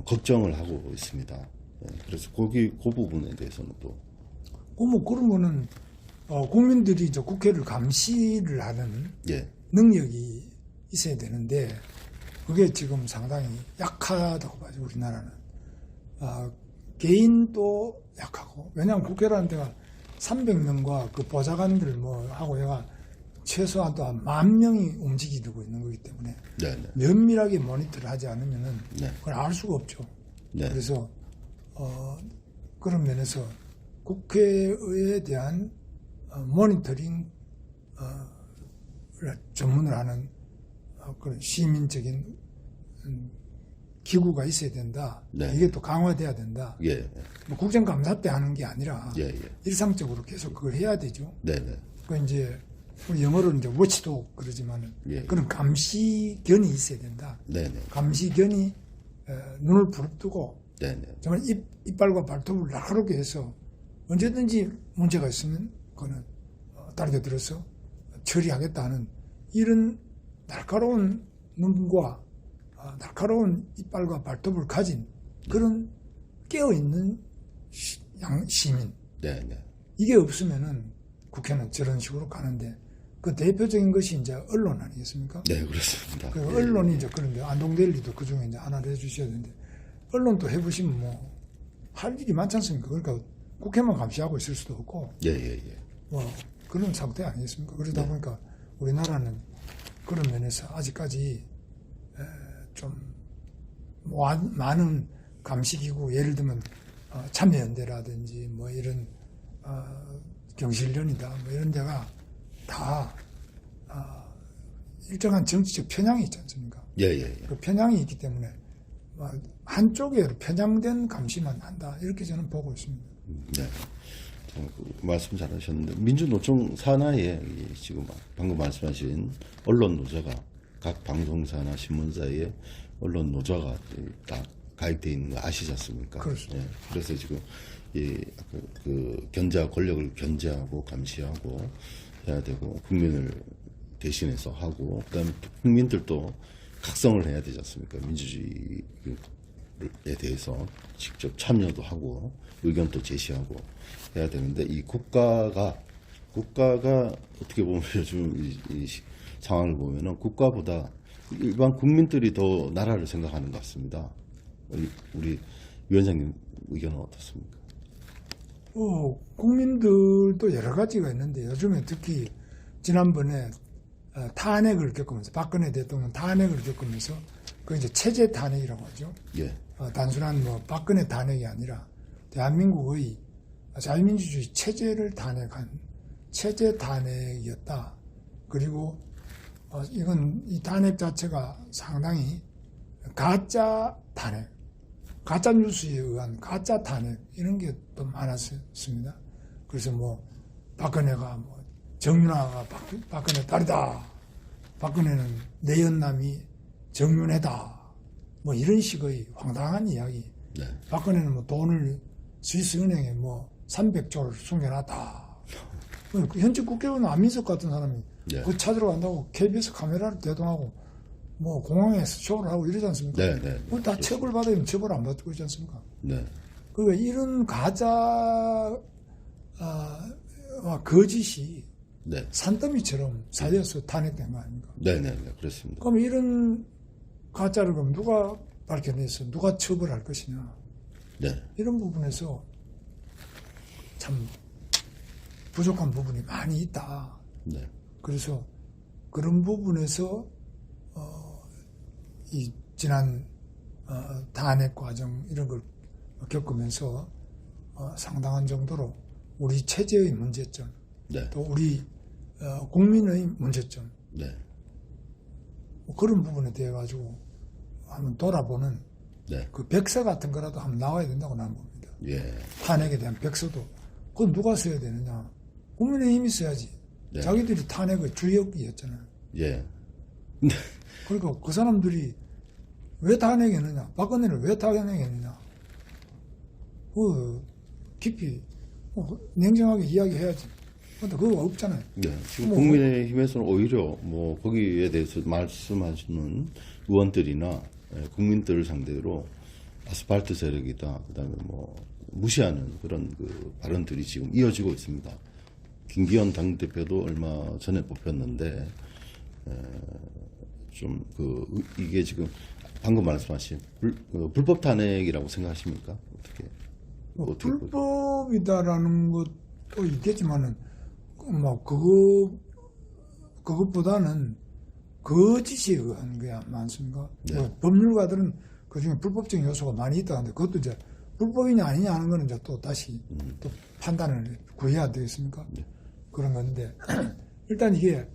Speaker 1: 걱정을 하고 있습니다. 그래서 그 부분에 대해서는 또
Speaker 2: 뭐 그러면은 국민들이 이제 국회를 감시를 하는
Speaker 1: 예,
Speaker 2: 능력이 있어야 되는데 그게 지금 상당히 약하다고 봐요. 우리나라는 개인도 약하고 왜냐하면 국회라는 데가 300명과 그 보좌관들 뭐 하고 얘가 최소한 또 10,000명이 움직이고 있는 거기 때문에
Speaker 1: 네, 네,
Speaker 2: 면밀하게 모니터를 하지 않으면은
Speaker 1: 네.
Speaker 2: 그걸 알 수가 없죠.
Speaker 1: 네.
Speaker 2: 그래서 그런 면에서 국회에 대한 모니터링 전문을 하는 그런 시민적인 기구가 있어야 된다.
Speaker 1: 네.
Speaker 2: 이게 또 강화돼야 된다.
Speaker 1: 예,
Speaker 2: 뭐 국정감사 때 하는 게 아니라
Speaker 1: 예, 예.
Speaker 2: 일상적으로 계속 그걸 해야 되죠.
Speaker 1: 네, 네.
Speaker 2: 그 이제 우리 영어로는 이제 워치독 그러지만은
Speaker 1: 예.
Speaker 2: 그런 감시견이 있어야 된다.
Speaker 1: 네, 네.
Speaker 2: 감시견이 눈을 부릅뜨고
Speaker 1: 네, 네.
Speaker 2: 정말 이빨과 발톱을 날카롭게 해서 언제든지 문제가 있으면 그거는 다르게 들어서 처리하겠다 하는 이런 날카로운 눈과 날카로운 이빨과 발톱을 가진 그런 깨어있는 시민
Speaker 1: 네, 네.
Speaker 2: 이게 없으면은 국회는 저런 식으로 가는데 그 대표적인 것이 이제 언론 아니겠습니까?
Speaker 1: 네, 그렇습니다.
Speaker 2: 그
Speaker 1: 예,
Speaker 2: 언론이 이제 그런데 안동데일리도 그 중에 이제 하나를 해주셔야 되는데 언론도 해보시면 뭐 할 일이 많지 않습니까? 그러니까 국회만 감시하고 있을 수도 없고
Speaker 1: 예, 예, 예.
Speaker 2: 뭐 그런 상태 아니겠습니까? 그러다
Speaker 1: 네.
Speaker 2: 보니까 우리나라는 그런 면에서 아직까지 좀 많은 감시기구 예를 들면 참여연대라든지 뭐 이런 경실련이다 뭐 이런 데가 다 일정한 정치적 편향이 있지 않습니까?
Speaker 1: 예, 예, 예.
Speaker 2: 그 편향이 있기 때문에 한쪽에 편향된 감시만 한다 이렇게 저는 보고 있습니다.
Speaker 1: 네. 말씀 잘하셨는데 민주노총 산하에 지금 방금 말씀하신 언론 노조가 각 방송사나 신문사에 언론 노조가 다 가입되어 있는 거 아시지 않습니까?
Speaker 2: 그렇습니다.
Speaker 1: 예. 그래서 지금 그 권력을 견제하고 감시하고 해야 되고 국민을 대신해서 하고 그다음에 또 국민들도 각성을 해야 되지 않습니까? 민주주의에 대해서 직접 참여도 하고 의견도 제시하고 해야 되는데 이 국가가 어떻게 보면 요즘 이 상황을 보면은 국가보다 일반 국민들이 더 나라를 생각하는 것 같습니다. 우리 위원장님 의견은 어떻습니까?
Speaker 2: 국민들도 여러 가지가 있는데 요즘에 특히 지난번에 탄핵을 겪으면서 박근혜 대통령 탄핵을 겪으면서 그 이제 체제 탄핵이라고 하죠.
Speaker 1: 예,
Speaker 2: 단순한 뭐 박근혜 탄핵이 아니라 대한민국의 자유민주주의 체제를 탄핵한 체제 탄핵이었다. 그리고 이건 이 탄핵 자체가 상당히 가짜 탄핵. 가짜 뉴스에 의한 가짜 탄핵 이런 게 또 많았습니다. 그래서 뭐 박근혜가 뭐 정윤아가 박근혜 딸이다. 박근혜는 내연남이 정윤회다. 뭐 이런 식의 황당한 이야기.
Speaker 1: 네.
Speaker 2: 박근혜는 뭐 돈을 스위스 은행에 뭐 300조를 숨겨놨다. 현직 국회의원 안민석 같은 사람이
Speaker 1: 네.
Speaker 2: 그거 찾으러 간다고 KBS 카메라를 대동하고 뭐 공항에서 쇼를 하고 이러지 않습니까?
Speaker 1: 네, 네.
Speaker 2: 그건 다 처벌 받으면 처벌 안 받고 있지 않습니까?
Speaker 1: 네.
Speaker 2: 그러니까 이런 가짜 거짓이
Speaker 1: 네.
Speaker 2: 산더미처럼 쌓여서 탄핵된 거 아닙니까?
Speaker 1: 네, 네, 네. 그렇습니다.
Speaker 2: 그럼 이런 가짜를 그럼 누가 밝혀내서 누가 처벌할 것이냐?
Speaker 1: 네.
Speaker 2: 이런 부분에서 참 부족한 부분이 많이 있다.
Speaker 1: 네.
Speaker 2: 그래서 그런 부분에서 이 지난 탄핵 과정 이런 걸 겪으면서 상당한 정도로 우리 체제의 문제점,
Speaker 1: 네.
Speaker 2: 또 우리 국민의 문제점,
Speaker 1: 네.
Speaker 2: 뭐 그런 부분에 대해 가지고 한번 돌아보는
Speaker 1: 네.
Speaker 2: 그 백서 같은 거라도 한번 나와야 된다고 나는 봅니다.
Speaker 1: 예.
Speaker 2: 탄핵에 대한 백서도 그건 누가 써야 되느냐? 국민의힘이 써야지.
Speaker 1: 네.
Speaker 2: 자기들이 탄핵의 주역이었잖아요.
Speaker 1: 예.
Speaker 2: 그러니까 그 사람들이 왜 탄핵했느냐? 박근혜를 왜 탄핵했느냐? 그 깊이 냉정하게 이야기해야지. 근데 그거 없잖아요.
Speaker 1: 네. 지금
Speaker 2: 뭐,
Speaker 1: 국민의힘에서는 오히려 뭐 거기에 대해서 말씀하시는 의원들이나 국민들을 상대로 아스팔트 세력이다. 그다음에 뭐 무시하는 그런 그 발언들이 지금 이어지고 있습니다. 김기현 당대표도 얼마 전에 뽑혔는데 좀 이게 지금 방금 말씀하신 불법 탄핵이라고 생각하십니까? 어떻게
Speaker 2: 불법이다라는 것도 있겠지만은 뭐 그것보다는 거짓에 의한 거야 많습니까?
Speaker 1: 네.
Speaker 2: 뭐 법률가들은 그 중에 불법적인 요소가 많이 있다는데 그것도 이제 불법이냐 아니냐 하는 거는 이제 또 다시 또 판단을 구해야 되겠습니까?
Speaker 1: 네.
Speaker 2: 그런 건데 일단 이게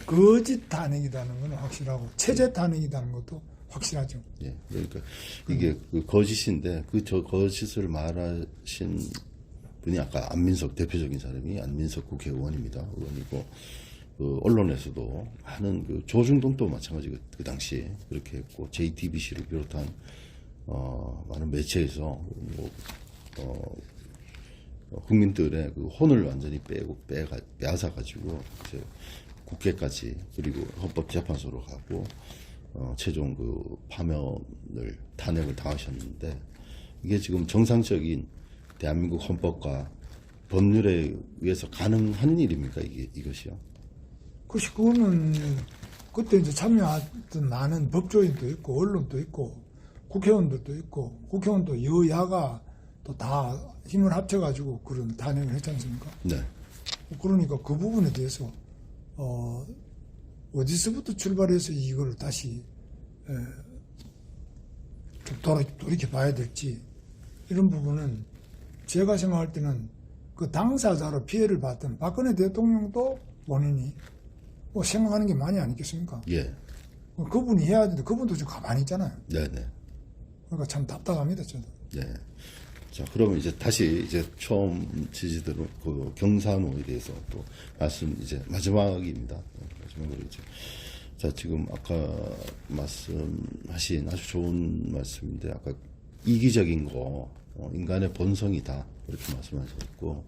Speaker 2: 거짓 탄핵이라는 건 확실하고 체제 탄핵이라는 것도 확실하죠.
Speaker 1: 예, 그러니까 이게 그 거짓인데 저 거짓을 말하신 분이 아까 안민석 대표적인 사람이 안민석 국회의원입니다. 의원이고 그 언론에서도 많은 그 조중동도 마찬가지 그 당시에 그렇게 했고 JTBC를 비롯한 많은 매체에서 국민들의 그 혼을 완전히 빼앗아 가지고 이제 국회까지 그리고 헌법재판소로 가고 최종 그 파면을 탄핵을 당하셨는데 이게 지금 정상적인 대한민국 헌법과 법률에 의해서 가능한 일입니까 이것이요?
Speaker 2: 그거는 그때 이제 참여했던 많은 법조인도 있고 언론도 있고 국회의원들도 있고 국회의원도 여야가 또 다 힘을 합쳐가지고 그런 탄핵을 했지 않습니까?
Speaker 1: 네.
Speaker 2: 그러니까 그 부분에 대해서 어디서부터 출발해서 이걸 다시 좀 돌이켜 봐야 될지 이런 부분은 제가 생각할 때는 그 당사자로 피해를 받던 박근혜 대통령도 본인이 뭐 생각하는 게 많이 아니겠습니까?
Speaker 1: 예.
Speaker 2: 그분이 해야 되는데 그분도 지금 가만히 있잖아요.
Speaker 1: 네네.
Speaker 2: 그러니까 참 답답합니다, 저도.
Speaker 1: 네. 자, 그러면 이제 다시 이제 처음 지지대로 그 경산호에 대해서 또 말씀 이제 마지막입니다. 마지막으로 이제 자 지금 아까 말씀하신 아주 좋은 말씀인데 아까 이기적인 거 인간의 본성이다 이렇게 말씀하셨고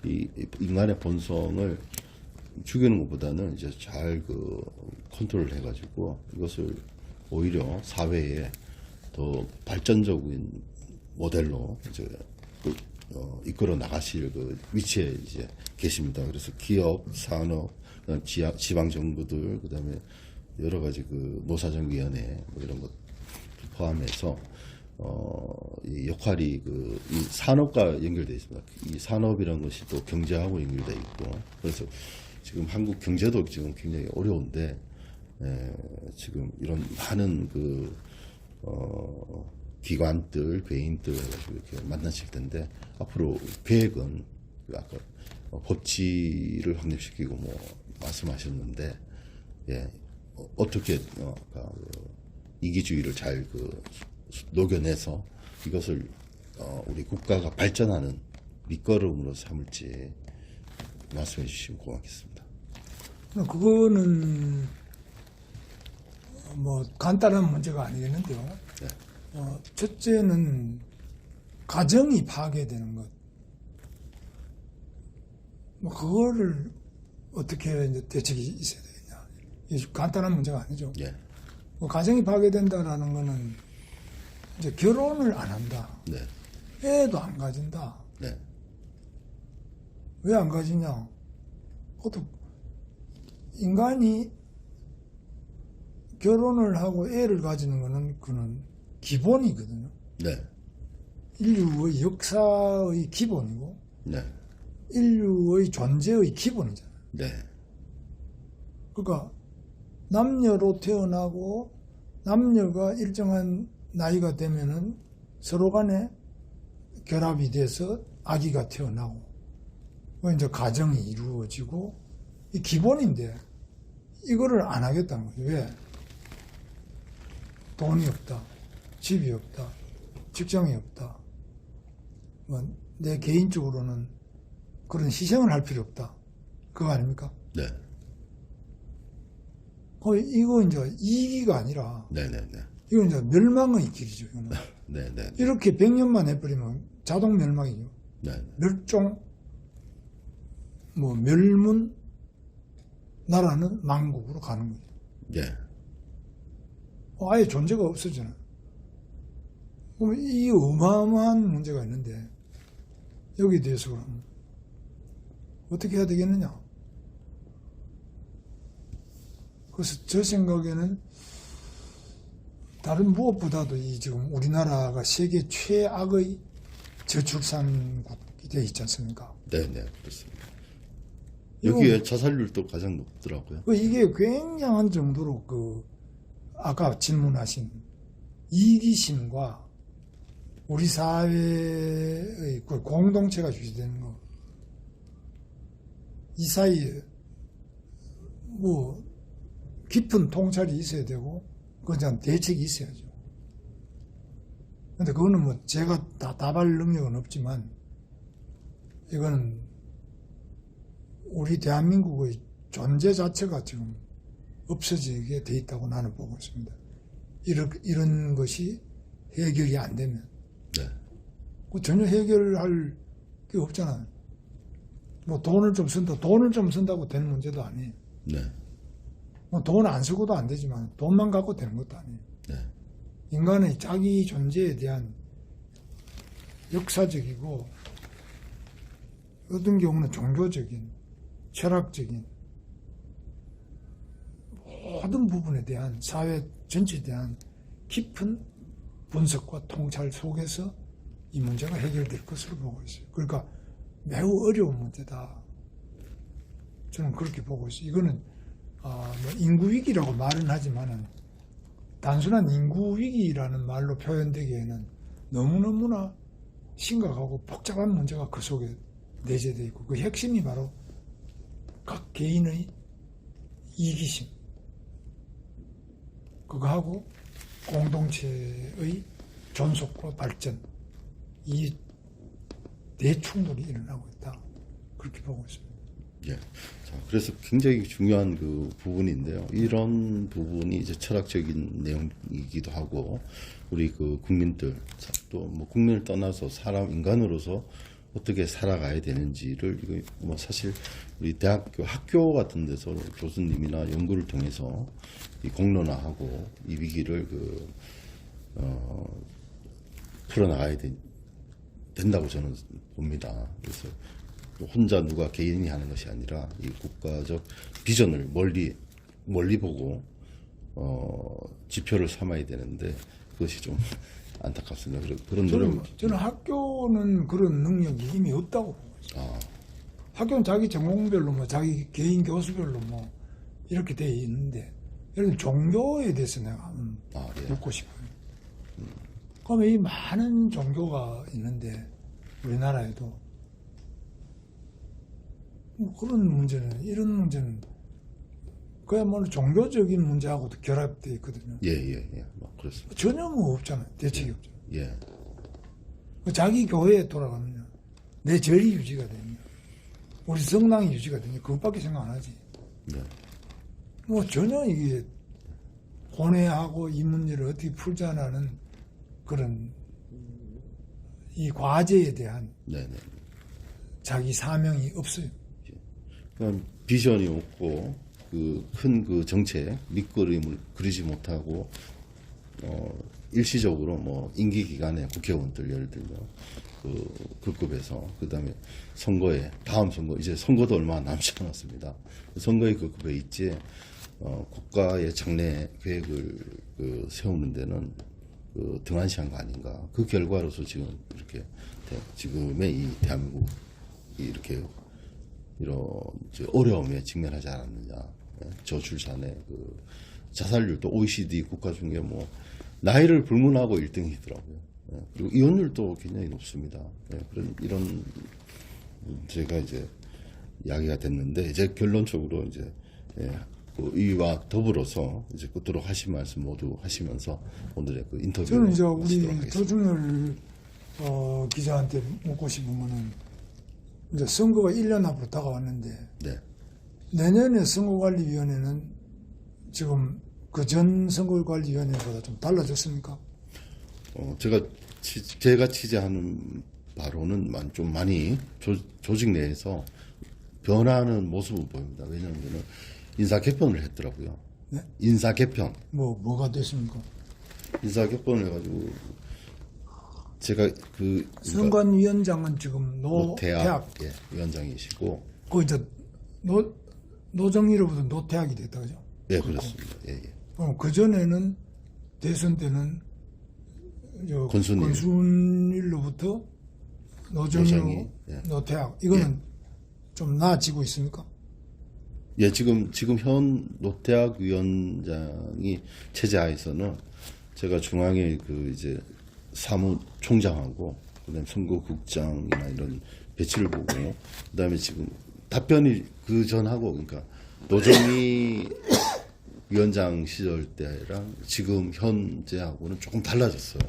Speaker 1: 이 인간의 본성을 죽이는 것보다는 이제 잘 그 컨트롤 해가지고 이것을 오히려 사회에 더 발전적인 모델로 이제 이끌어 나가실 그 위치에 이제 계십니다. 그래서 기업, 산업, 지방 정부들, 그다음에 여러 가지 그 노사정위원회 뭐 이런 것 포함해서 이 역할이 이 산업과 연결되어 있습니다. 이 산업이라는 것이 또 경제하고 연결되어 있고 그래서 지금 한국 경제도 지금 굉장히 어려운데 지금 이런 많은 기관들, 개인들 해가지고 이렇게 만나실 텐데 앞으로 계획은 아까 법치를 확립시키고 뭐 말씀하셨는데 어떻게 아까 이기주의를 잘 녹여내서 이것을 우리 국가가 발전하는 밑거름으로 삼을지 말씀해 주시면 고맙겠습니다.
Speaker 2: 그거는 뭐 간단한 문제가 아니겠는데요.
Speaker 1: 네.
Speaker 2: 첫째는 가정이 파괴되는 것. 뭐 그거를 어떻게 이제 대책이 있어야 되겠냐. 이게 간단한 문제가 아니죠.
Speaker 1: 예.
Speaker 2: 뭐 가정이 파괴된다라는 거는 이제 결혼을 안 한다.
Speaker 1: 네.
Speaker 2: 애도 안 가진다.
Speaker 1: 네.
Speaker 2: 왜 안 가지냐? 그것도 인간이 결혼을 하고 애를 가지는 거는 그는 기본이거든요.
Speaker 1: 네.
Speaker 2: 인류의 역사의 기본이고
Speaker 1: 네.
Speaker 2: 인류의 존재의 기본이잖아요.
Speaker 1: 네.
Speaker 2: 그러니까 남녀로 태어나고 남녀가 일정한 나이가 되면은 서로 간에 결합이 돼서 아기가 태어나고 이제 가정이 이루어지고 이 기본인데 이거를 안 하겠다는 거죠. 왜? 돈이 없다, 집이 없다, 직장이 없다. 뭐 내 개인적으로는 그런 희생을 할 필요 없다. 그거 아닙니까?
Speaker 1: 네.
Speaker 2: 이거 이제 이기가 아니라
Speaker 1: 네네네.
Speaker 2: 이건 이제 멸망의 길이죠. 이거는.
Speaker 1: 네네.
Speaker 2: 이렇게 100년만 해버리면 자동 멸망이죠.
Speaker 1: 네.
Speaker 2: 멸종, 뭐 멸문, 나라는 망국으로 가는 거죠.
Speaker 1: 예.
Speaker 2: 아예 존재가 없어지는. 그럼 이 어마어마한 문제가 있는데 여기에 대해서 그럼 어떻게 해야 되겠느냐? 그래서 제 생각에는 다른 무엇보다도 이 지금 우리나라가 세계 최악의 저출산국이 되어 있지 않습니까?
Speaker 1: 네네. 그렇습니다. 여기에 자살률도 가장 높더라고요.
Speaker 2: 이게 굉장한 정도로 아까 질문하신 이기심과 우리 사회의 그 공동체가 유지되는 거, 이 사이에 뭐 깊은 통찰이 있어야 되고 그에 대한 대책이 있어야죠. 근데 그거는 뭐 제가 다 답할 능력은 없지만 이거는 우리 대한민국의 존재 자체가 지금 없어지게 돼 있다고 나는 보고 있습니다. 이런 것이 해결이 안 되면.
Speaker 1: 네.
Speaker 2: 전혀 해결할 게 없잖아요. 뭐 돈을 좀 쓴다고 되는 문제도 아니에요.
Speaker 1: 네.
Speaker 2: 뭐 돈 안 쓰고도 안 되지만 돈만 갖고 되는 것도 아니에요.
Speaker 1: 네.
Speaker 2: 인간의 자기 존재에 대한 역사적이고 어떤 경우는 종교적인, 철학적인 모든 부분에 대한 사회 전체에 대한 깊은 분석과 통찰 속에서 이 문제가 해결될 것으로 보고 있어요. 그러니까 매우 어려운 문제다. 저는 그렇게 보고 있어요. 이거는 뭐 인구 위기라고 말은 하지만은 단순한 인구 위기라는 말로 표현되기에는 너무너무나 심각하고 복잡한 문제가 그 속에 내재되어 있고 그 핵심이 바로 각 개인의 이기심 그거하고 공동체의 존속과 발전 이 대충돌이 일어나고 있다. 그렇게 보고 있습니다.
Speaker 1: 예. 자, 그래서 굉장히 중요한 그 부분인데요. 이런 부분이 이제 철학적인 내용이기도 하고, 우리 그 국민들, 또 뭐 국민을 떠나서 인간으로서 어떻게 살아가야 되는지를, 이거 뭐 사실 우리 대학교, 학교 같은 데서 교수님이나 연구를 통해서 이 공론화하고 이 위기를 풀어나가야 된다고 저는 봅니다. 그래서 혼자 누가 개인이 하는 것이 아니라 이 국가적 비전을 멀리 보고 지표를 삼아야 되는데 그것이 좀 안타깝습니다. 그런 노력.
Speaker 2: 저는 학교는 그런 능력이 이미 없다고 보고 있어요. 학교는 자기 전공별로 뭐 자기 개인 교수별로 뭐 이렇게 돼 있는데 예를 들면 종교에 대해서 내가
Speaker 1: 예.
Speaker 2: 묻고 싶어요. 그러면 이 많은 종교가 있는데 우리나라에도 뭐 그런 문제는 이런 문제는 그야말로 종교적인 문제하고도 결합되어 있거든요.
Speaker 1: 그렇습니다.
Speaker 2: 전혀 뭐 없잖아요. 대책이 없죠.
Speaker 1: 예,
Speaker 2: 자기 교회에 돌아가면요. 내 절이 유지가 되냐. 우리 성당이 유지가 되냐. 그것밖에 생각 안 하지.
Speaker 1: 네,
Speaker 2: 뭐 전혀 이게 고뇌하고 이 문제를 어떻게 풀자라는 그런 이 과제에 대한
Speaker 1: 네.
Speaker 2: 자기 사명이 없어요.
Speaker 1: 그냥 비전이 없고 큰 그 정책 밑그림을 그리지 못하고 일시적으로 뭐 임기 기간에 국회의원들 예를 들면 그 급에서 그다음에 선거에 다음 선거 이제 선거도 얼마 남지 않았습니다. 선거에 그 급에 있지 국가의 장래 계획을 세우는 데는 등한시한 거 아닌가. 그 결과로서 지금 이렇게 지금의 이 대한민국이 이렇게 이런 어려움에 직면하지 않았느냐. 저출산의 자살률도 OECD 국가 중에 뭐 나이를 불문하고 1등이더라고요. 그리고 이혼율도 굉장히 높습니다. 이런 제가 이제 이야기가 됐는데 이제 결론적으로 이제 이와 더불어서 이제 끝으로 하신 말씀 모두 하시면서 오늘의 그 인터뷰를
Speaker 2: 저는 이제
Speaker 1: 마치도록
Speaker 2: 우리
Speaker 1: 하겠습니다.
Speaker 2: 조중열 기자한테 묻고 싶은 거는 이제 선거가 1년 앞으로 다가왔는데
Speaker 1: 네.
Speaker 2: 내년에 선거관리위원회는 지금 그전 선거관리위원회보다 좀 달라졌습니까?
Speaker 1: 제가 취재하는 바로는 좀 많이 조직 내에서 변화하는 모습을 보입니다. 왜냐하면 인사 개편을 했더라고요.
Speaker 2: 네?
Speaker 1: 인사 개편.
Speaker 2: 뭐가 됐습니까?
Speaker 1: 인사 개편을 해가지고 제가
Speaker 2: 선관위원장은 지금 노태학
Speaker 1: 위원장이시고
Speaker 2: 그 이제 노정희로부터 노태학이 됐다 그죠?
Speaker 1: 예, 그렇습니다. 예.
Speaker 2: 그럼 그 전에는 대선 때는
Speaker 1: 권순일.
Speaker 2: 권순일로부터 노정희, 노태학 이거는 좀 나아지고 있습니까?
Speaker 1: 예, 지금 현 노태학 위원장이 체제하에서는 제가 중앙에 이제 사무총장하고 그다음에 선거국장이나 이런 배치를 보고 그다음에 지금 답변이 그 전하고 그러니까 노정희 위원장 시절 때랑 지금 현재하고는 조금 달라졌어요.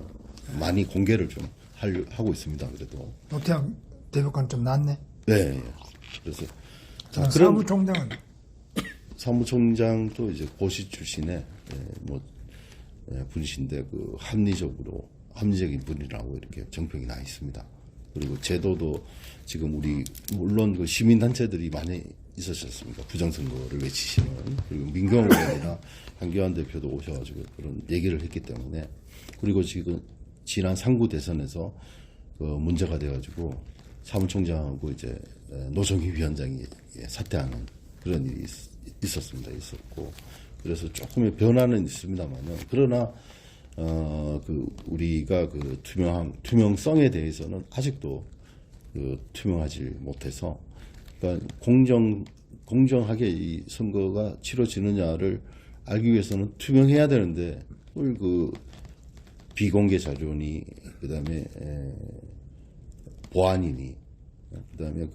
Speaker 1: 많이 공개를 좀 하고 있습니다. 그래도
Speaker 2: 노태학 대법관 좀 낫네.
Speaker 1: 네. 그래서 사무총장도 이제 고시 출신의 분이신데 합리적인 분이라고 이렇게 정평이 나 있습니다. 그리고 제도도 지금 우리 물론 시민단체들이 많이 있으셨습니까? 부정선거를 외치시는 그리고 민경호 의원이나 한교안 대표도 오셔가지고 그런 얘기를 했기 때문에 그리고 지금 지난 상구 대선에서 문제가 돼가지고 사무총장하고 이제 노정희 위원장이 사퇴하는 그런 일이 있었고 그래서 조금의 변화는 있습니다만은 그러나 우리가 투명성에 대해서는 아직도 투명하지 못해서 그러니까 공정하게 이 선거가 치러지느냐를 알기 위해서는 투명해야 되는데 비공개 자료니 그다음에 보안이니 그다음에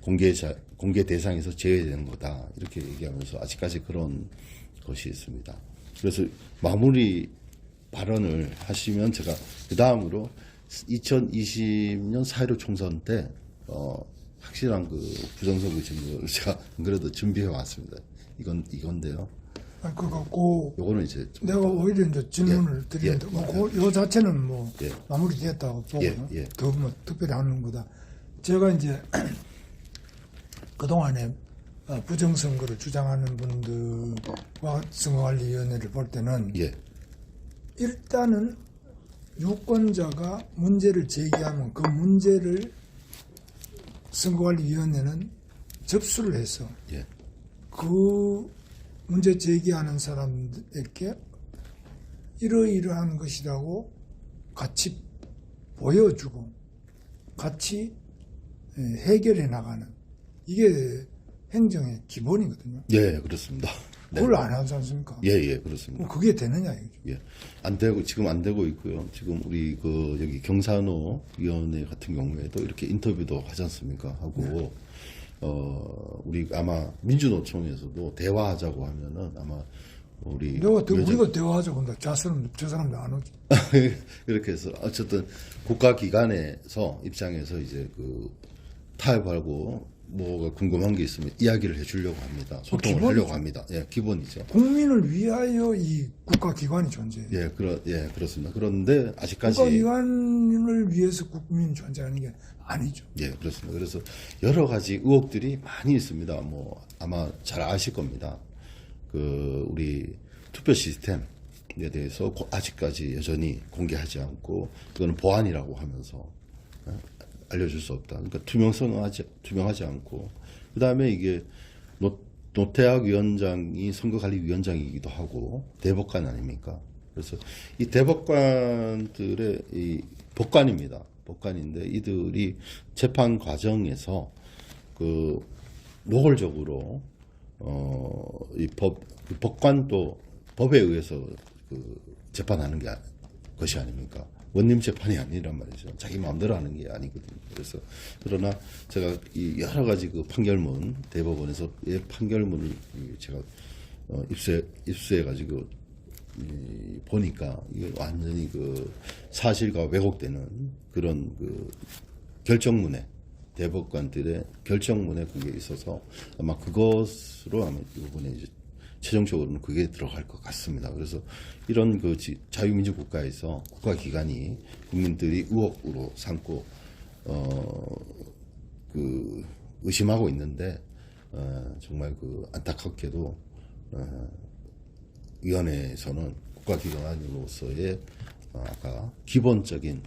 Speaker 1: 공개 대상에서 제외되는 거다 이렇게 얘기하면서 아직까지 그런 것이 있습니다. 그래서 마무리 발언을 하시면 제가 그 다음으로 2020년 4.15 총선 때 확실한 부정선거 증거를 제가 안 그래도 준비해 왔습니다. 이건데요. 요거는 이제
Speaker 2: 내가 오히려 이제 질문을 드리는데 요 자체는 마무리됐다고 보고요. 더 특별히 하는 거다. 제가 이제 그동안에 부정선거를 주장하는 분들과 선거관리위원회를 볼 때는 일단은 유권자가 문제를 제기하면 그 문제를 선거관리위원회는 접수를 해서 그 문제 제기하는 사람들에게 이러이러한 것이라고 같이 보여주고 같이 해결해 나가는 이게 행정의 기본이거든요.
Speaker 1: 예, 그렇습니다.
Speaker 2: 그걸 안 하지 않습니까?
Speaker 1: 예, 그렇습니다.
Speaker 2: 그게 되느냐, 이거죠.
Speaker 1: 안 되고, 지금 안 되고 있고요. 지금 우리 여기 경산호 위원회 같은 경우에도 이렇게 인터뷰도 하지 않습니까? 하고, 우리 아마 민주노총에서도 대화하자고 하면은 아마 우리
Speaker 2: 우리가 대화하자고 한다. 저 사람도 안 오지.
Speaker 1: 이렇게 해서 어쨌든 국가기관에서 입장에서 이제 그 타협하고 뭐가 궁금한 게 있으면 이야기를 해주려고 합니다. 소통을
Speaker 2: 기본이죠.
Speaker 1: 하려고 합니다. 예, 기본이죠.
Speaker 2: 국민을 위하여 이 국가기관이 존재해요.
Speaker 1: 예, 그렇습니다. 그런데 아직까지
Speaker 2: 국가기관을 위해서 국민이 존재하는 게 아니죠.
Speaker 1: 예, 그렇습니다. 그래서 여러 가지 의혹들이 많이 있습니다. 뭐 아마 잘 아실 겁니다. 그 우리 투표 시스템에 대해서 아직까지 여전히 공개하지 않고 이거는 보안이라고 하면서 알려줄 수 없다. 그러니까 투명하지 않고 그 다음에 이게 노태학 위원장이 선거관리위원장이기도 하고 대법관 아닙니까? 그래서 이 대법관들의 이 법관입니다. 법관인데 이들이 재판 과정에서 그 노골적으로 이 법관도 법에 의해서 그 재판하는 것이 아닙니까? 원님 재판이 아니란 말이죠. 자기 마음대로 하는 게 아니거든요. 그래서 그러나 제가 이 여러 가지 그 판결문 대법원에서의 판결문을 제가 입수해가지고 보니까 이게 완전히 그 사실과 왜곡되는 그런 그 결정문에 대법관들의 결정문에 그게 있어서 아마 그것으로 아마 이번에 이제 최종적으로는 그게 들어갈 것 같습니다. 그래서 이런 그 자유민주 국가에서 국가기관이 국민들이 의혹으로 삼고 그 의심하고 있는데 정말 그 안타깝게도 위원회에서는 국가기관으로서의 아까 기본적인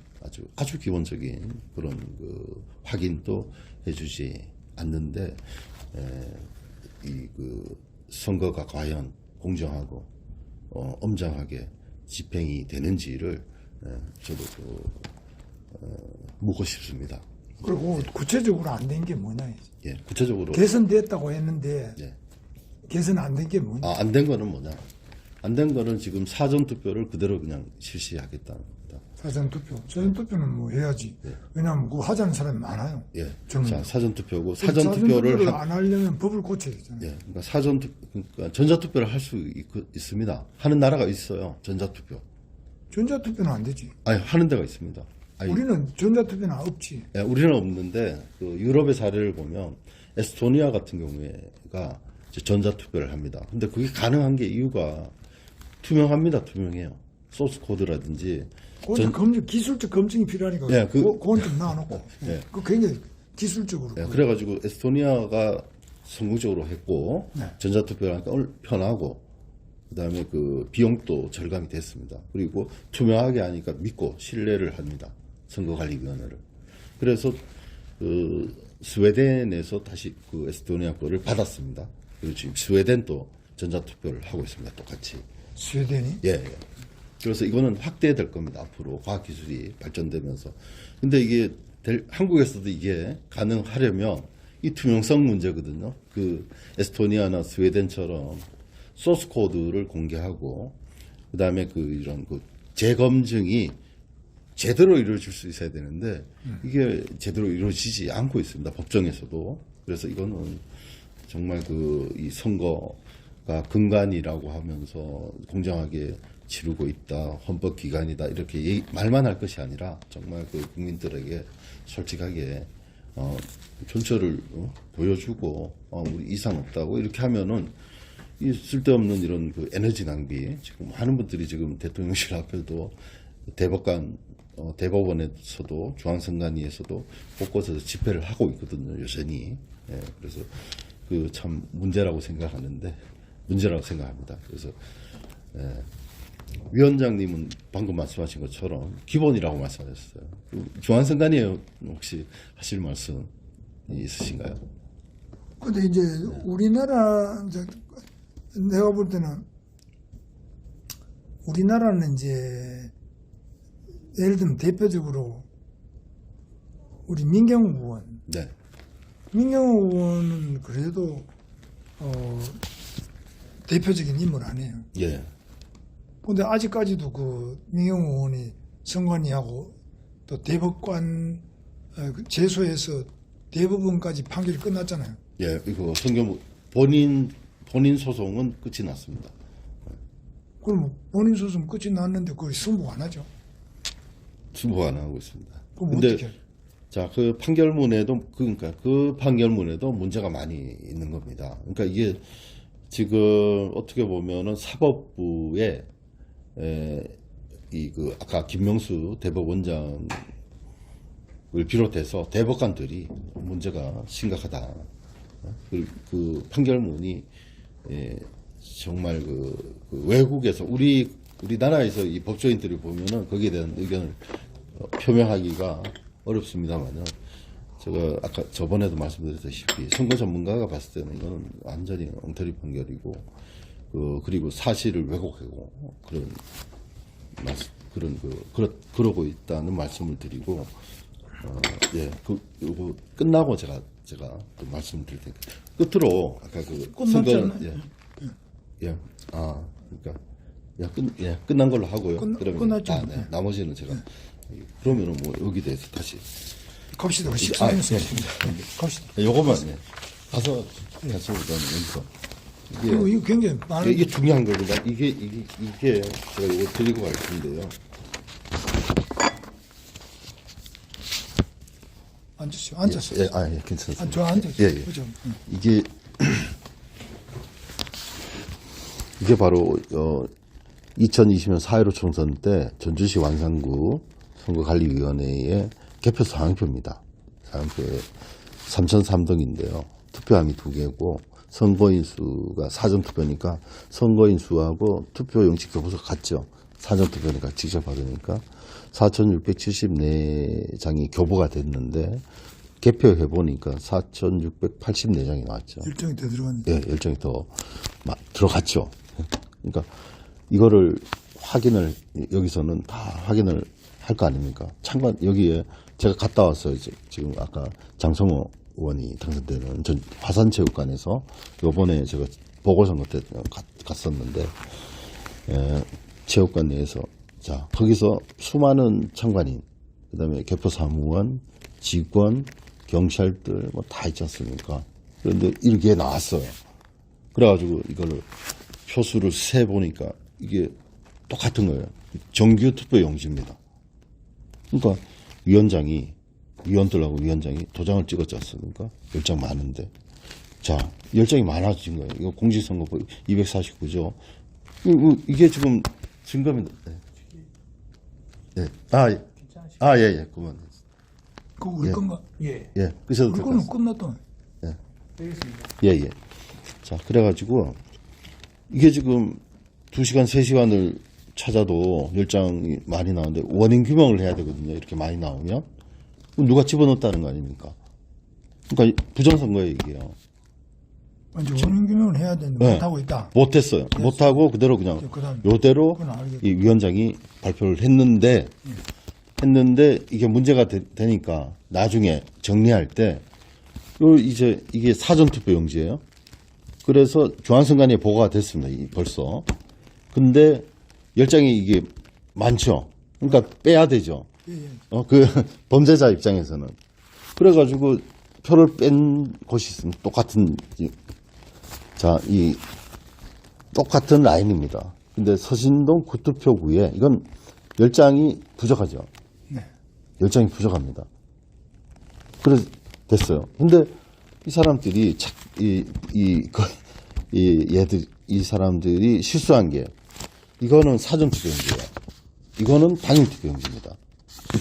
Speaker 1: 아주 기본적인 그런 그 확인도 해주지 않는데 이 그 선거가 과연 공정하고 엄정하게 집행이 되는지를 저도 묻고 싶습니다.
Speaker 2: 그리고 구체적으로 안 된 게 뭐냐.
Speaker 1: 예, 구체적으로
Speaker 2: 개선됐다고 했는데
Speaker 1: 예.
Speaker 2: 개선 안 된 게 뭐냐.
Speaker 1: 안 된 거는 뭐냐? 안 된 거는 지금 사전투표를 그대로 그냥 실시하겠다는 겁니다.
Speaker 2: 사전투표는 뭐 해야지.
Speaker 1: 예.
Speaker 2: 왜냐하면 그거 하자는 사람이 많아요.
Speaker 1: 예.
Speaker 2: 젊은
Speaker 1: 자, 사전투표고
Speaker 2: 사전투표를 안 하려면 법을 고쳐야 되잖아요.
Speaker 1: 예. 그러니까 그러니까 전자투표를 할 수 있습니다. 하는 나라가 있어요. 전자투표.
Speaker 2: 전자투표는 안 되지.
Speaker 1: 아니, 하는 데가 있습니다. 아니,
Speaker 2: 우리는 전자투표는 없지.
Speaker 1: 예, 우리는 없는데 그 유럽의 사례를 보면 에스토니아 같은 경우에가 이제 전자투표를 합니다. 근데 그게 가능한 게 이유가 투명합니다. 투명해요. 소스 코드라든지
Speaker 2: 기술적 검증이 필요하니까
Speaker 1: 예,
Speaker 2: 그건 좀 놔놓고
Speaker 1: 예.
Speaker 2: 그 굉장히 기술적으로
Speaker 1: 예, 그래가지고 에스토니아가 성공적으로 했고
Speaker 2: 네.
Speaker 1: 전자투표를 하니까 편하고 그다음에 그 비용도 절감이 됐습니다. 그리고 투명하게 하니까 믿고 신뢰를 합니다. 선거관리위원회를. 그래서 그 스웨덴에서 다시 그 에스토니아 거를 받았습니다. 그리고 지금 스웨덴도 전자투표를 하고 있습니다. 똑같이.
Speaker 2: 스웨덴이?
Speaker 1: 예. 그래서 이거는 확대될 겁니다. 앞으로 과학기술이 발전되면서. 근데 이게 한국에서도 이게 가능하려면 이 투명성 문제거든요. 그 에스토니아나 스웨덴처럼 소스 코드를 공개하고 그다음에 그 이런 그 재검증이 제대로 이루어질 수 있어야 되는데 이게 제대로 이루어지지 않고 있습니다. 법정에서도. 그래서 이거는 정말 그 이 선거가 근간이라고 하면서 공정하게 치르고 있다, 헌법기관이다 이렇게 말만 할 것이 아니라 정말 그 국민들에게 솔직하게 존처를 보여주고 우리 이상 없다고 이렇게 하면은 이 쓸데없는 이런 그 에너지 낭비 지금 많은 분들이 지금 대통령실 앞에도 대법원에서도 중앙선관위에서도 곳곳에서 집회를 하고 있거든요. 여전히. 예, 그래서 그 참 문제라고 생각합니다. 그래서 위원장님은 방금 말씀하신 것처럼 기본이라고 말씀하셨어요. 중앙선관위에 혹시 하실 말씀 있으신가요?
Speaker 2: 근데 이제 우리나라 이제 내가 볼 때는 우리나라는 이제 예를 들면 대표적으로 우리 민경우 의원.
Speaker 1: 네.
Speaker 2: 민경우 의원은 그래도 대표적인 인물 아니에요.
Speaker 1: 예.
Speaker 2: 근데 아직까지도 그 민경우 의원이 선관위하고 또 대법관 제소에서 대법원까지 판결이 끝났잖아요.
Speaker 1: 예, 이거 성경 본인 소송은 끝이 났습니다.
Speaker 2: 그럼 본인 소송 끝이 났는데 그걸 승부 안 하죠?
Speaker 1: 승부 안 하고 있습니다.
Speaker 2: 그럼
Speaker 1: 근데
Speaker 2: 어떻게 하죠?
Speaker 1: 자, 그 판결문에도 문제가 많이 있는 겁니다. 그러니까 이게 지금 어떻게 보면은 사법부에 아까 김명수 대법원장을 비롯해서 대법관들이 문제가 심각하다. 그 판결문이 정말 그 외국에서 우리나라에서 이 법조인들이 보면은 거기에 대한 의견을 표명하기가 어렵습니다만은 제가 아까 저번에도 말씀드렸다시피 선거 전문가가 봤을 때는 이거는 완전히 엉터리 판결이고 그리고 사실을 왜곡하고 그러고 있다는 말씀을 드리고 요거 끝나고 제가 또 말씀을 드릴 테니까 끝으로 아까 그
Speaker 2: 끝났지
Speaker 1: 선거
Speaker 2: 않나요?
Speaker 1: 그러니까 끝난 걸로 하고요. 그러면
Speaker 2: 끝났죠.
Speaker 1: 네, 나머지는 제가 그러면은 뭐 여기 대해서 다시
Speaker 2: 갑시다. 그 식사했어요. 갑시다.
Speaker 1: 요거만 가서 여기서
Speaker 2: 이거 굉장히 많은
Speaker 1: 이게 중요한 겁니다. 이게 제가 이거 드리고 갈 텐데요.
Speaker 2: 앉으세요. 앉았어요.
Speaker 1: 예, 괜찮습니다.
Speaker 2: 저 앉았어요.
Speaker 1: 예.
Speaker 2: 그죠?
Speaker 1: 이게 바로 2020년 4.15 총선 때 전주시 완산구 선거관리위원회의 개표 사항표입니다. 사항표에 3003등인데요. 투표함이 2개고 선거인 수가 사전투표니까 선거인 수하고 투표용지 교부서 같죠. 사전투표니까 직접 받으니까 4,674장이 교부가 됐는데 개표해보니까 4,684장이 나왔죠.
Speaker 2: 일정이 더 들어갔는데.
Speaker 1: 예, 열정이 더 들어갔죠. 그러니까 이거를 여기서는 다 확인을 할 거 아닙니까? 여기에 제가 갔다 왔어요. 지금 아까 장성호 의원이 당선되는 화산체육관에서 요번에 제가 보궐선거 때 갔었는데, 체육관 내에서, 자, 거기서 수많은 참관인, 그 다음에 개표사무원, 직원, 경찰들, 다 있지 않습니까? 그런데 이렇게 나왔어요. 그래가지고 이거를 표수를 세보니까 이게 똑같은 거예요. 정규 투표 용지입니다. 그러니까 위원들하고 위원장이 도장을 찍었지 않습니까? 10장 많은데. 자, 10장이 많아진 거예요. 이거 공직선거법 249조. 이게 지금 증거입니다. 네. 예. 그만.
Speaker 2: 그거 우리 건가?
Speaker 1: 예. 그래서
Speaker 2: 우리 거는 끝났다.
Speaker 1: 예. 자, 그래가지고, 이게 지금 2시간, 3시간을 찾아도 10장이 많이 나오는데, 원인 규명을 해야 되거든요. 이렇게 많이 나오면. 그럼 누가 집어넣었다는 거 아닙니까? 그러니까 부정선거예요, 이게요.
Speaker 2: 이제 원인 규명을 해야 되는데 못하고 있다.
Speaker 1: 못했어요. 못하고 그대로 그냥 요대로
Speaker 2: 그건 알겠다.
Speaker 1: 이 위원장이 발표를 했는데 이게 문제가 되니까 나중에 정리할 때 이제 이게 사전투표 용지예요. 그래서 중앙선관위에 보고가 됐습니다. 벌써. 근데 10장이 이게 많죠. 그러니까 빼야 되죠. 그 범죄자 입장에서는. 그래가지고 표를 뺀 곳이 있습니다. 똑같은 라인입니다. 근데 서신동 구투표구에 이건 10장이 부족하죠.
Speaker 2: 네.
Speaker 1: 10장이 부족합니다. 그래서 됐어요. 근데 이 사람들이 이 사람들이 실수한 게 이거는 사전투표용지예요. 이거는 당일투표용지입니다.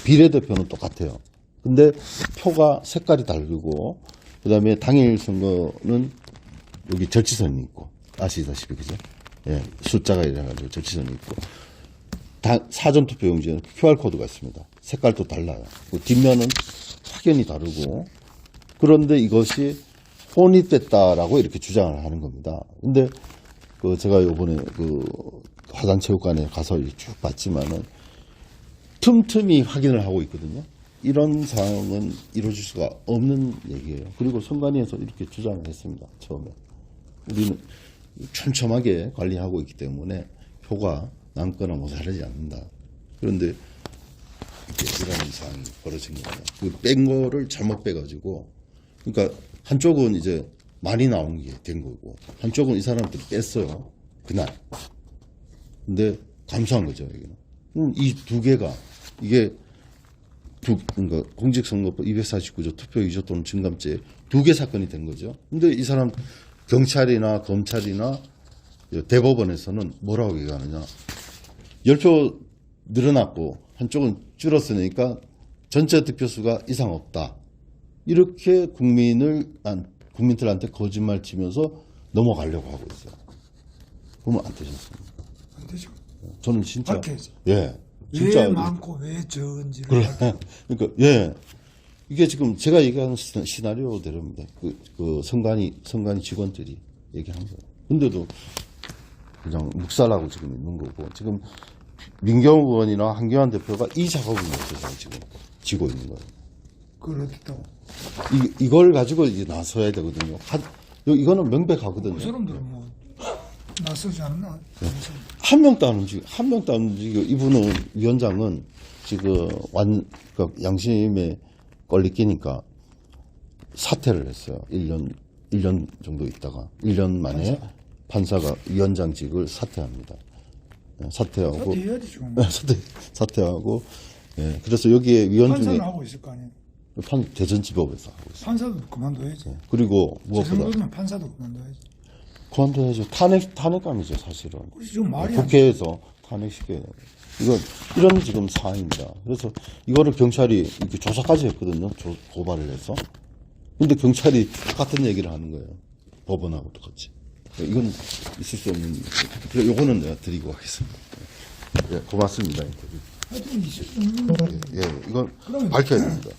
Speaker 1: 비례대표는 똑같아요. 근데 표가 색깔이 다르고 그다음에 당일 선거는 여기 절치선이 있고 아시다시피 그죠? 예, 숫자가 이래가지고 절치선이 있고 사전투표용지는 QR코드가 있습니다. 색깔도 달라요. 뒷면은 확연히 다르고 그런데 이것이 혼입됐다라고 이렇게 주장을 하는 겁니다. 근데 제가 요번에 화산체육관에 가서 쭉 봤지만은 틈틈이 확인을 하고 있거든요. 이런 상황은 이루어질 수가 없는 얘기예요. 그리고 선관위에서 이렇게 주장을 했습니다. 처음에. 우리는 촘촘하게 관리하고 있기 때문에 표가 남거나 모자라지 않는다. 그런데 이런 상황이 벌어진 겁니다. 뺀 거를 잘못 빼가지고, 그러니까 한쪽은 이제 많이 나온 게 된 거고, 한쪽은 이 사람들이 뺐어요. 그날. 근데 감수한 거죠, 여기는. 이 두 개가, 이게, 그러니까 공직선거법 249조 투표 위조 또는 증감죄 두 개 사건이 된 거죠. 근데 이 사람, 경찰이나 검찰이나 대법원에서는 뭐라고 얘기하느냐. 10표 늘어났고, 한쪽은 줄었으니까 전체 득표수가 이상 없다. 이렇게 국민들한테 거짓말 치면서 넘어가려고 하고 있어요. 그러면 안 되셨습니다.
Speaker 2: 안 되죠.
Speaker 1: 저는 진짜.
Speaker 2: 밝혀야지.
Speaker 1: 예.
Speaker 2: 왜 많고 왜 적은지를.
Speaker 1: 그러니까, 예. 이게 지금 제가 얘기하는 시나리오대로입니다. 그 선관위 직원들이 얘기한 거예요. 근데도 그냥 묵살하고 지금 있는 거고, 지금 민경욱 의원이나 한교안 대표가 이 작업을 못해서 지금 지고 있는 거예요.
Speaker 2: 그렇다.
Speaker 1: 이걸 가지고 이제 나서야 되거든요. 이거는 명백하거든요.
Speaker 2: 그 사람들은 뭐 나서지 않나?
Speaker 1: 한 명도 안 움직이고, 이분은, 위원장은 지금 그러니까 양심에 걸리 끼니까 사퇴를 했어요. 1년 정도 있다가. 1년 만에 판사가 위원장직을 사퇴합니다. 예, 사퇴하고.
Speaker 2: 사퇴해야지, 지금.
Speaker 1: 사퇴하고, 예, 그래서 여기에 위원 중에.
Speaker 2: 판사는 하고 있을 거 아니에요.
Speaker 1: 대전지법에서 하고 있어요.
Speaker 2: 판사도 그만둬야지.
Speaker 1: 그리고
Speaker 2: 제
Speaker 1: 무엇보다.
Speaker 2: 정도면 판사도 그만둬야지.
Speaker 1: 그만둬야죠. 탄핵감이죠, 사실은.
Speaker 2: 그래서 좀 말이 안 돼.
Speaker 1: 국회에서 탄핵시켜야 돼요. 이런 지금 사안입니다. 그래서 이거를 경찰이 이렇게 조사까지 했거든요. 고발을 해서. 근데 경찰이 같은 얘기를 하는 거예요. 법원하고 똑같이. 이건 있을 수 없는. 그래, 요거는 내가 드리고 가겠습니다. 예, 고맙습니다.
Speaker 2: 하여튼 있을 수 없는.
Speaker 1: 예, 이건
Speaker 2: 그러면
Speaker 1: 밝혀야 됩니다.